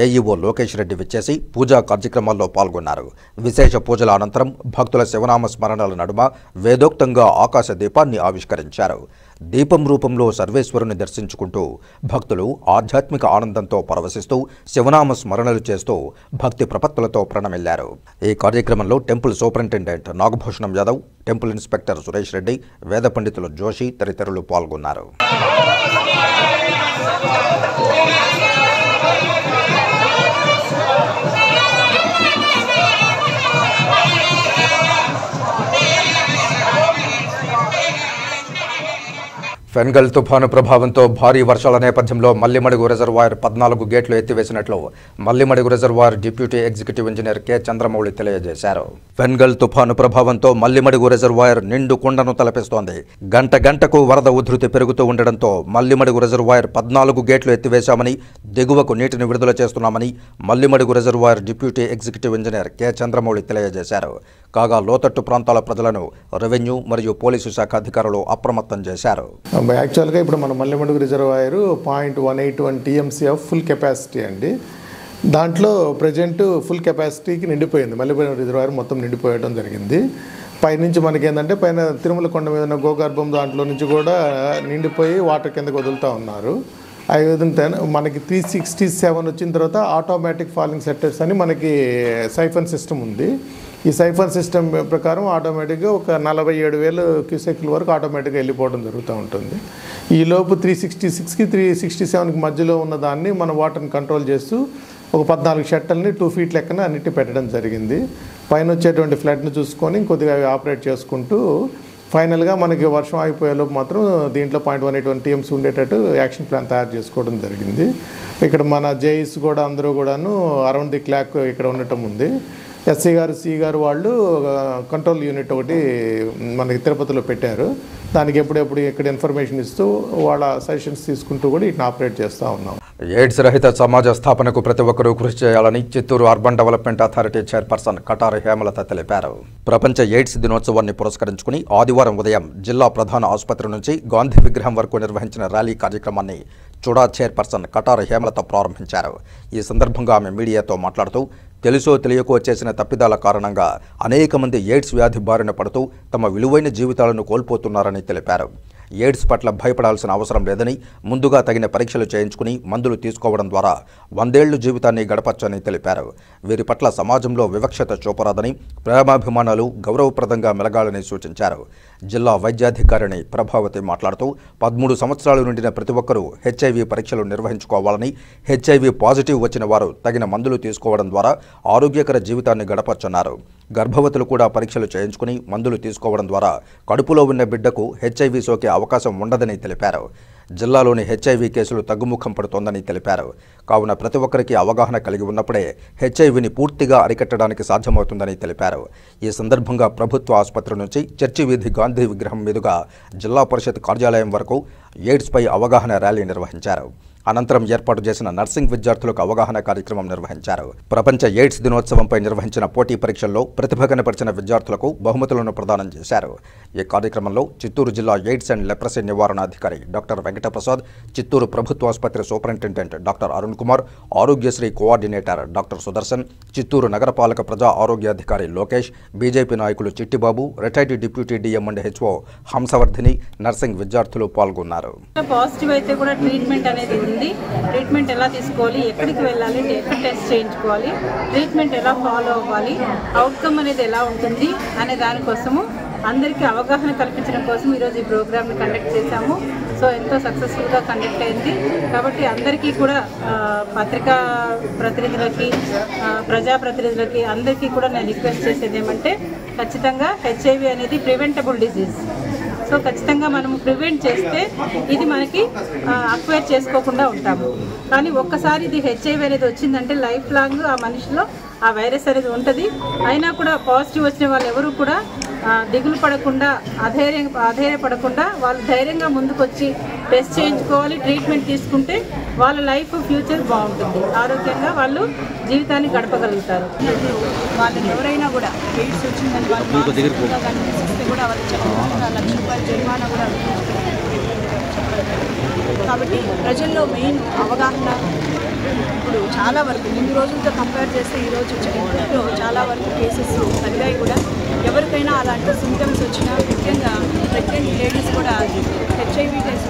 ఏఈఓ లోకేష్ రెడ్డి విచ్చేసి పూజా కార్యక్రమాల్లో పాల్గొన్నారు. విశేష పూజల అనంతరం భక్తుల శివనామ స్మరణల నడుమ వేదోక్తంగా ఆకాశ దీపాన్ని ఆవిష్కరించారు. దీపం రూపంలో సర్వేశ్వరుని దర్శించుకుంటూ భక్తులు ఆధ్యాత్మిక ఆనందంతో పరవశిస్తూ శివనామ స్మరణలు చేస్తూ భక్తి ప్రపత్తులతో ప్రణమిల్లారు. ఈ కార్యక్రమంలో temple superintendent Nagabhushanam Yadav, temple inspector Suresh Reddy, వేద పండితులు జోషి తదితరులు పాల్గొన్నారు. ఫెన్గల్ తుఫాను ప్రభావంతో భారీ వర్షాల నేపథ్యంలో మల్లిమడుగు రిజర్వాయర్ 14 గేట్లు ఎత్తివేసినట్లు Mallimadugu reservoir deputy executive engineer K Chandramouli తెలియజేశారు. ఫెన్గల్ తుఫాను ప్రభావంతో మల్లిమడుగు రిజర్వాయర్ నిండు కుండను తలపిస్తోంది. గంట గంటకు వరద ఉధృతి పెరుగుతూ ఉండడంతో మల్లిమడుగు రిజర్వాయర్ 14 గేట్లు ఎత్తివేశామని, దిగువకు నీటిని విడుదల చేస్తున్నామని Mallimadugu reservoir deputy executive engineer K Chandramouli తెలియజేశారు. కాగా లోతట్టు ప్రాంతాల ప్రజలను రెవెన్యూ మరియు పోలీసు శాఖ అధికారులు అప్రమత్తం చేశారు. యాక్చువల్గా ఇప్పుడు మన Mallimadugu reservoir 0.181 TMC of full capacity అండి. దాంట్లో ప్రజెంట్ ఫుల్ కెపాసిటీకి నిండిపోయింది. మల్లిమడుగు రిజర్వాయర్ మొత్తం నిండిపోయడం జరిగింది. పైనుంచి మనకి ఏంటంటే పైన తిరుమల కొండ మీద ఉన్న గోగర్భం దాంట్లో నుంచి కూడా నిండిపోయి వాటర్ కిందకి వదులుతూ ఉన్నారు. ఆ విధంగా మనకి 367 వచ్చిన తర్వాత ఆటోమేటిక్ ఫాలింగ్ సెట్టర్స్ అని మనకి సైఫన్ సిస్టమ్ ఉంది. ఈ సైఫన్ సిస్టమ్ ప్రకారం ఆటోమేటిక్గా ఒక 47,000 క్యూసెక్ల వరకు ఆటోమేటిక్గా వెళ్ళిపోవడం జరుగుతూ ఉంటుంది. ఈ లోపు 366కి 367కి మధ్యలో ఉన్న దాన్ని మన వాటర్ని కంట్రోల్ చేస్తూ ఒక 14 షట్టల్ని 2 ఫీట్ లెక్కన అన్నిటి పెట్టడం జరిగింది. పైన వచ్చేటువంటి ఫ్లడ్ని చూసుకొని కొద్దిగా ఆపరేట్ చేసుకుంటూ ఫైనల్గా మనకి వర్షం ఆగిపోయేలోపు మాత్రం దీంట్లో 0.181 టీఎంసీ ఉండేటట్టు యాక్షన్ ప్లాన్ తయారు చేసుకోవడం జరిగింది. ఇక్కడ మన జేఈస్ కూడా అందరూ కూడాను అరౌండ్ ది క్లాక్ ఇక్కడ ఉండటం ఉంది. ఎస్సీ గారు, సి గారు వాళ్ళు కంట్రోల్ యూనిట్ ఒకటి మనకి తిరుపతిలో పెట్టారు. దానికి ఎప్పుడెప్పుడు ఇక్కడ ఇన్ఫర్మేషన్ ఇస్తూ వాళ్ళ సజెషన్స్ తీసుకుంటూ కూడా వీటిని ఆపరేట్ చేస్తూ ఉన్నాం. ఎయిడ్స్ రహిత సమాజ స్థాపనకు ప్రతి ఒక్కరూ కృషి చేయాలని Chittoor urban development authority chairperson Katari Hemalatha తెలిపారు. ప్రపంచ ఎయిడ్స్ దినోత్సవాన్ని పురస్కరించుకుని ఆదివారం ఉదయం జిల్లా ప్రధాన ఆసుపత్రి నుంచి గాంధీ విగ్రహం వరకు నిర్వహించిన ర్యాలీ కార్యక్రమాన్ని చుడా చైర్పర్సన్ కటారి హేమలత ప్రారంభించారు. ఈ సందర్భంగా ఆమె మీడియాతో మాట్లాడుతూ తెలుసో తెలియకో చేసిన తప్పిదాల కారణంగా అనేక మంది ఎయిడ్స్ వ్యాధి బారిన పడుతూ తమ విలువైన జీవితాలను కోల్పోతున్నారని తెలిపారు. ఎయిడ్స్ పట్ల భయపడాల్సిన అవసరం లేదని, ముందుగా తగిన పరీక్షలు చేయించుకుని మందులు తీసుకోవడం ద్వారా 100 ఏళ్లు జీవితాన్ని గడపచ్చని తెలిపారు. వీరి పట్ల సమాజంలో వివక్షత చూపరాదని, ప్రేమాభిమానాలు గౌరవప్రదంగా మెలగాలని సూచించారు. జిల్లా వైద్యాధికారిణి ప్రభావతి మాట్లాడుతూ 13 సంవత్సరాలు నిండిన ప్రతి ఒక్కరూ హెచ్ఐవి పరీక్షలు నిర్వహించుకోవాలని, హెచ్ఐవి పాజిటివ్ వచ్చిన వారు తగిన మందులు తీసుకోవడం ద్వారా ఆరోగ్యకర జీవితాన్ని గడపచ్చన్నారు. గర్భవతులు కూడా పరీక్షలు చేయించుకుని మందులు తీసుకోవడం ద్వారా కడుపులో ఉన్న బిడ్డకు హెచ్ఐవి సోకే అవకాశం ఉండదని తెలిపారు. జిల్లాలోని హెచ్ఐవి కేసులు తగ్గుముఖం పడుతోందని తెలిపారు. కావున ప్రతి ఒక్కరికి అవగాహన కలిగి ఉన్నప్పుడే హెచ్ఐవిని పూర్తిగా అరికట్టడానికి సాధ్యమవుతుందని తెలిపారు. ఈ సందర్భంగా ప్రభుత్వ ఆసుపత్రి నుంచి చర్చి వీధి గాంధీ విగ్రహం మీదుగా జిల్లా పరిషత్ కార్యాలయం వరకు ఎయిడ్స్పై అవగాహన ర్యాలీ నిర్వహించారు. అనంతరం ఏర్పాటు చేసిన నర్సింగ్ విద్యార్థులకు అవగాహన కార్యక్రమం నిర్వహించారు. ప్రపంచ ఎయిడ్స్ దినోత్సవంపై నిర్వహించిన పోటీ పరీక్షల్లో ప్రతిభ కనపరిచిన విద్యార్థులకు బహుమతులను ప్రదానం చేశారు. ఈ కార్యక్రమంలో చిత్తూరు జిల్లా ఎయిడ్స్ అండ్ లెప్రసీ నివారణాధికారి డాక్టర్ వెంకటప్రసాద్, చిత్తూరు ప్రభుత్వ ఆసుపత్రి superintendent doctor Arun Kumar, Aarogyasri coordinator doctor Sudarshan, Chittoor నగరపాలక ప్రజా ఆరోగ్యాధికారి లోకేష్, బీజేపీ నాయకులు Chittibabu, retired deputy DM and HO Hamsavardhini, nursing విద్యార్థులు పాల్గొన్నారు. పాజిటివ్ అయితే కూడా ట్రీట్మెంట్ అనేది ఉంది. ట్రీట్మెంట్ ఎలా తీసుకోవాలి, ఎక్కడికి వెళ్ళాలి, టెస్ట్ చేయించుకోవాలి, ట్రీట్మెంట్ ఎలా ఫాలో అవ్వాలి, అవుట్కమ్ అనేది ఎలా ఉంటుంది అనే దానికోసము అందరికీ అవగాహన కల్పించడం కోసం ఈరోజు ఈ ప్రోగ్రామ్ని కండక్ట్ చేశాము. సో ఎంతో సక్సెస్ఫుల్గా కండక్ట్ అయింది. కాబట్టి అందరికీ కూడా పత్రికా ప్రతినిధులకి, ప్రజాప్రతినిధులకి అందరికీ కూడా నేను రిక్వెస్ట్ చేసేది ఏమంటే ఖచ్చితంగా హెచ్ఐవి అనేది ప్రివెంటబుల్ డిజీజ్. సో ఖచ్చితంగా మనము ప్రివెంట్ చేస్తే ఇది మనకి అక్వైర్ చేసుకోకుండా ఉంటాము. కానీ ఒక్కసారి ఇది హెచ్ఐవి అనేది వచ్చిందంటే లైఫ్ లాంగ్ ఆ మనిషిలో ఆ వైరస్ అనేది ఉంటుంది. అయినా కూడా పాజిటివ్ వచ్చిన వాళ్ళు ఎవరు కూడా దిగులు పడకుండా అధైర్యపడకుండా వాళ్ళు ధైర్యంగా ముందుకొచ్చి టెస్ట్ చేయించుకోవాలి. ట్రీట్మెంట్ తీసుకుంటే వాళ్ళ లైఫ్ ఫ్యూచర్ బాగుంటుంది. ఆరోగ్యంగా వాళ్ళు జీవితాన్ని గడపగలుగుతారు. వాళ్ళని ఎవరైనా కూడా ఎయిడ్స్ వచ్చిందని వాళ్ళు కనిపిస్తే కూడా వాళ్ళు చెప్పకుండా ₹1,00,000 జరిమానా కూడా కాబట్టి ప్రజల్లో మెయిన్ అవగాహన ఇప్పుడు చాలా వరకు ముందు రోజులతో కంపేర్ చేస్తే ఈరోజు ఇంట్లో చాలా వరకు కేసెస్ తగ్గాయి కూడా. ఎవరికైనా అలాంటి సింటమ్స్ వచ్చినా ముఖ్యంగా ప్రెగ్నెంట్ లేడీస్ కూడా HIV టెస్ట్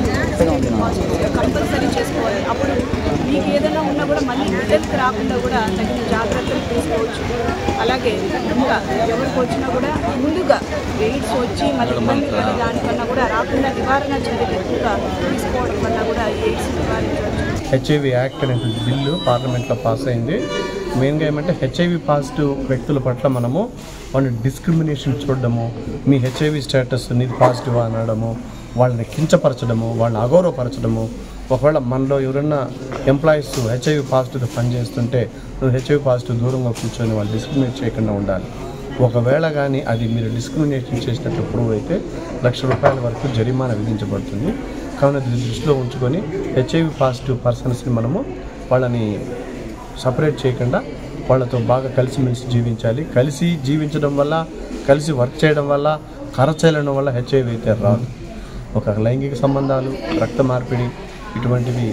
కంపల్సరీ చేసుకోవాలి. అప్పుడు మీకు ఏదైనా ఉన్నా కూడా మళ్ళీ రిజల్ట్ రాకుండా కూడా తగిన జాగ్రత్తలు తీసుకోవచ్చు. అలాగే ఇంకా ఎవరికి వచ్చినా కూడా ముందుగా ఎయిడ్స్ వచ్చి మళ్ళీ ఇబ్బంది పడే దానికన్నా కూడా రాకుండా నివారణ చర్యలు ఎక్కువగా తీసుకోవడం వల్ల కూడా ఎయిడ్స్ నివారించవచ్చు. HIV యాక్ట్ అనేటువంటి బిల్లు పార్లమెంట్లో పాస్ అయింది. మెయిన్గా ఏమంటే HIV పాజిటివ్ వ్యక్తుల పట్ల మనము వాళ్ళని డిస్క్రిమినేషన్ చూడడము, మీ HIV స్టేటస్ నీది పాజిటివ్ అనడము, వాళ్ళని కించపరచడము, వాళ్ళని అగౌరవపరచడము. ఒకవేళ మనలో ఎవరైనా ఎంప్లాయీస్ HIV పాజిటివ్తో పనిచేస్తుంటే నువ్వు HIV పాజిటివ్ దూరంగా కూర్చొని వాళ్ళు డిస్క్రిమినేట్ చేయకుండా ఉండాలి. ఒకవేళ కానీ అది మీరు డిస్క్రిమినేషన్ చేసినట్టు ప్రూవ్ అయితే ₹1,00,000 వరకు జరిమానా విధించబడుతుంది. కావున దీన్ని దృష్టిలో ఉంచుకొని HIV పాజిటివ్ పర్సన్స్ని మనము వాళ్ళని సపరేట్ చేయకుండా వాళ్ళతో బాగా కలిసిమెలిసి జీవించాలి. కలిసి జీవించడం వల్ల, కలిసి వర్క్ చేయడం వల్ల, కరచేయడం వల్ల HIV అయితే రాదు. ఒక లైంగిక సంబంధాలు, రక్త మార్పిడి ఇటువంటివి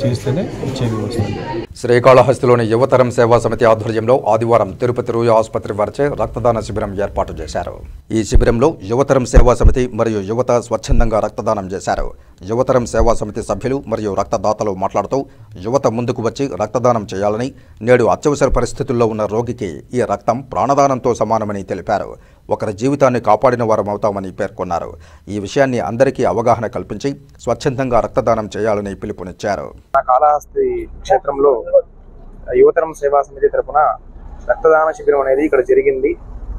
చేస్తేనే HIV వస్తుంది. శ్రీకాళహస్తిలోని యువతరం సేవా సమితి ఆధ్వర్యంలో ఆదివారం తిరుపతి రూయ ఆసుపత్రి వారిచే రక్తదాన శిబిరం ఏర్పాటు చేశారు. ఈ శిబిరంలో యువతరం సేవా సమితి మరియు యువత స్వచ్ఛందంగా రక్తదానం చేశారు. యువతరం సేవా సమితి సభ్యులు మరియు రక్తదాతలు మాట్లాడుతూ యువత ముందుకు వచ్చి రక్తదానం చేయాలని, నేడు అత్యవసర పరిస్థితుల్లో ఉన్న రోగికి ఈ రక్తం ప్రాణదానంతో సమానమని తెలిపారు. ఒకరి జీవితాన్ని కాపాడిన వారం అవుతామని పేర్కొన్నారు. ఈ విషయాన్ని అందరికీ అవగాహన కల్పించి స్వచ్ఛందంగా రక్తదానం చేయాలని పిలుపునిచ్చారు. కాళహస్తి క్షేత్రంలో యువతరం సేవా సమితి తరపున రక్తదాన శిబిరం అనేది ఇక్కడ జరిగింది.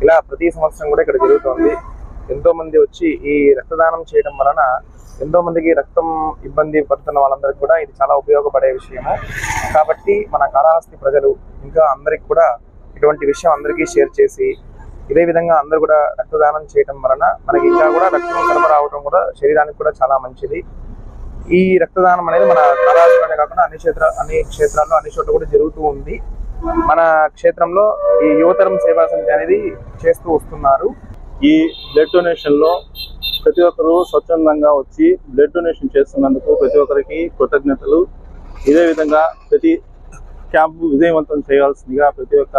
ఇలా ప్రతి సంవత్సరం కూడా ఇక్కడ జరుగుతోంది. ఎంతో మంది వచ్చి ఈ రక్తదానం చేయడం వలన ఎంతో మందికి రక్తం ఇబ్బంది పడుతున్న వాళ్ళందరికీ కూడా ఇది చాలా ఉపయోగపడే విషయము. కాబట్టి మన కాళహస్తి ప్రజలు ఇంకా అందరికి కూడా ఇటువంటి విషయం అందరికీ షేర్ చేసి ఇదే విధంగా అందరూ కూడా రక్తదానం చేయడం వలన మనకి ఇంకా కూడా రక్తం సరఫరా అవడం కూడా శరీరానికి కూడా చాలా మంచిది. ఈ రక్తదానం అనేది మన కాళహస్తిలోనే కాకుండా అన్ని క్షేత్రాల్లో అన్ని చోట్ల కూడా జరుగుతూ ఉంది. మన క్షేత్రంలో ఈ యువతరం సేవా సమితి అనేది చేస్తూ వస్తున్నారు. ఈ బ్లడ్ డొనేషన్లో ప్రతి ఒక్కరూ స్వచ్ఛందంగా వచ్చి బ్లడ్ డొనేషన్ చేస్తున్నందుకు ప్రతి ఒక్కరికి కృతజ్ఞతలు. ఇదే విధంగా ప్రతి క్యాంపు విజయవంతం చేయాల్సిందిగా ప్రతి ఒక్క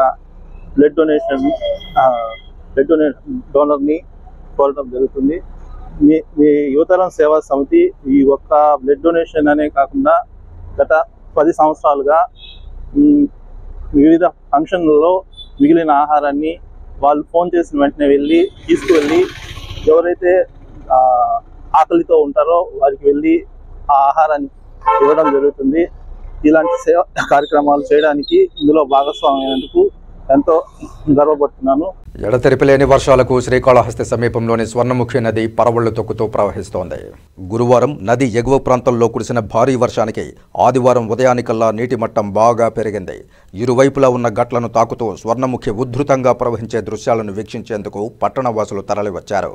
బ్లడ్ డొనేషన్ డోనర్ని కోరడం జరుగుతుంది. మీ యువతరం సేవా సమితి ఈ ఒక్క బ్లడ్ డొనేషన్ అనే కాకుండా గత 10 సంవత్సరాలుగా వివిధ ఫంక్షన్లలో మిగిలిన ఆహారాన్ని వాళ్ళు ఫోన్ చేసిన వెంటనే వెళ్ళి తీసుకువెళ్ళి ఎవరైతే ఆకలితో ఉంటారో వారికి వెళ్ళి ఆ ఆహారాన్ని ఇవ్వడం జరుగుతుంది. ఇలాంటి సేవా కార్యక్రమాలు చేయడానికి ఇందులో భాగస్వామ్యమైనందుకు ఎంతో గర్వపడుతున్నాను. ఎడతెరిపిలేని వర్షాలకు శ్రీకాళహస్తి సమీపంలోని స్వర్ణముఖి నది పరవళ్లు తొక్కుతూ ప్రవహిస్తోంది. గురువారం నది ఎగువ ప్రాంతంలో కురిసిన భారీ వర్షానికి ఆదివారం ఉదయానికల్లా నీటి మట్టం బాగా పెరిగింది. ఇరువైపులా ఉన్న గట్లను తాకుతూ స్వర్ణముఖి ఉధృతంగా ప్రవహించే దృశ్యాలను వీక్షించేందుకు పట్టణవాసులు తరలివచ్చారు.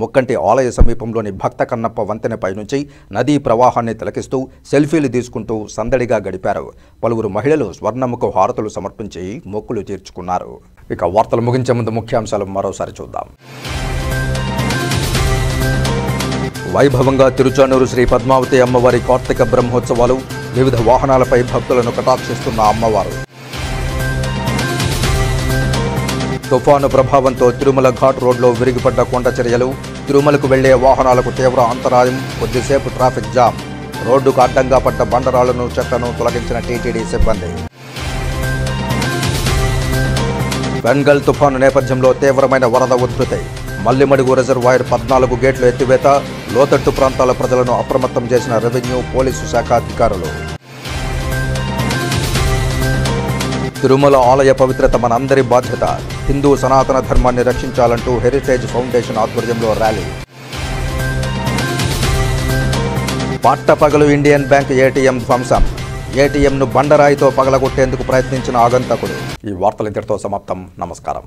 ముక్కంటి ఆలయ సమీపంలోని భక్త కన్నప్ప వంతెనపై నుంచి నదీ ప్రవాహాన్ని తిలకిస్తూ సెల్ఫీలు తీసుకుంటూ సందడిగా గడిపారు. పలువురు మహిళలు స్వర్ణముఖ హారతులు సమర్పించి మొక్కులు తీర్చుకున్నారు. ఇక వార్తలు ముగించే ముందు ముఖ్యాంశాలు మరోసారి చూద్దాం. వైభవంగా తిరుచానూరు శ్రీ పద్మావతి అమ్మవారి కార్తీక బ్రహ్మోత్సవాలు. వివిధ వాహనాలపై భక్తులను కటాక్షిస్తున్న అమ్మవారు. తుఫాను ప్రభావంతో తిరుమల ఘాట్ రోడ్లో విరిగిపడ్డ కొండ చర్యలు. తిరుమలకు వెళ్లే వాహనాలకు తీవ్ర అంతరాయం. కొద్దిసేపు ట్రాఫిక్ జామ్. రోడ్డుకు అడ్డంగా పడ్డ బండరాళ్లను, చెట్లను తొలగించిన టీటీడీ సిబ్బంది. బెంగల్ తుఫాను నేపథ్యంలో తీవ్రమైన వరద ఉధృతి. మల్లిమడుగు రిజర్వాయర్ 14 గేట్లు ఎత్తివేత. లోతట్టు ప్రాంతాల ప్రజలను అప్రమత్తం చేసిన రెవెన్యూ, పోలీసు శాఖ అధికారులు. తిరుమల ఆలయ పవిత్రత మనందరి బాధ్యత. హిందూ సనాతన ధర్మాన్ని రక్షించాలంటూ హెరిటేజ్ ఫౌండేషన్ ఆధ్వర్యంలో ర్యాలీ. పట్టపగలు ఇండియన్ బ్యాంక్ ఏటీఎం ధ్వంసం. ఏటీఎంను బండరాయితో పగలగొట్టేందుకు ప్రయత్నించిన ఆగంతకుడు. ఈ వార్తలు ఇంతటితో సమాప్తం. నమస్కారం.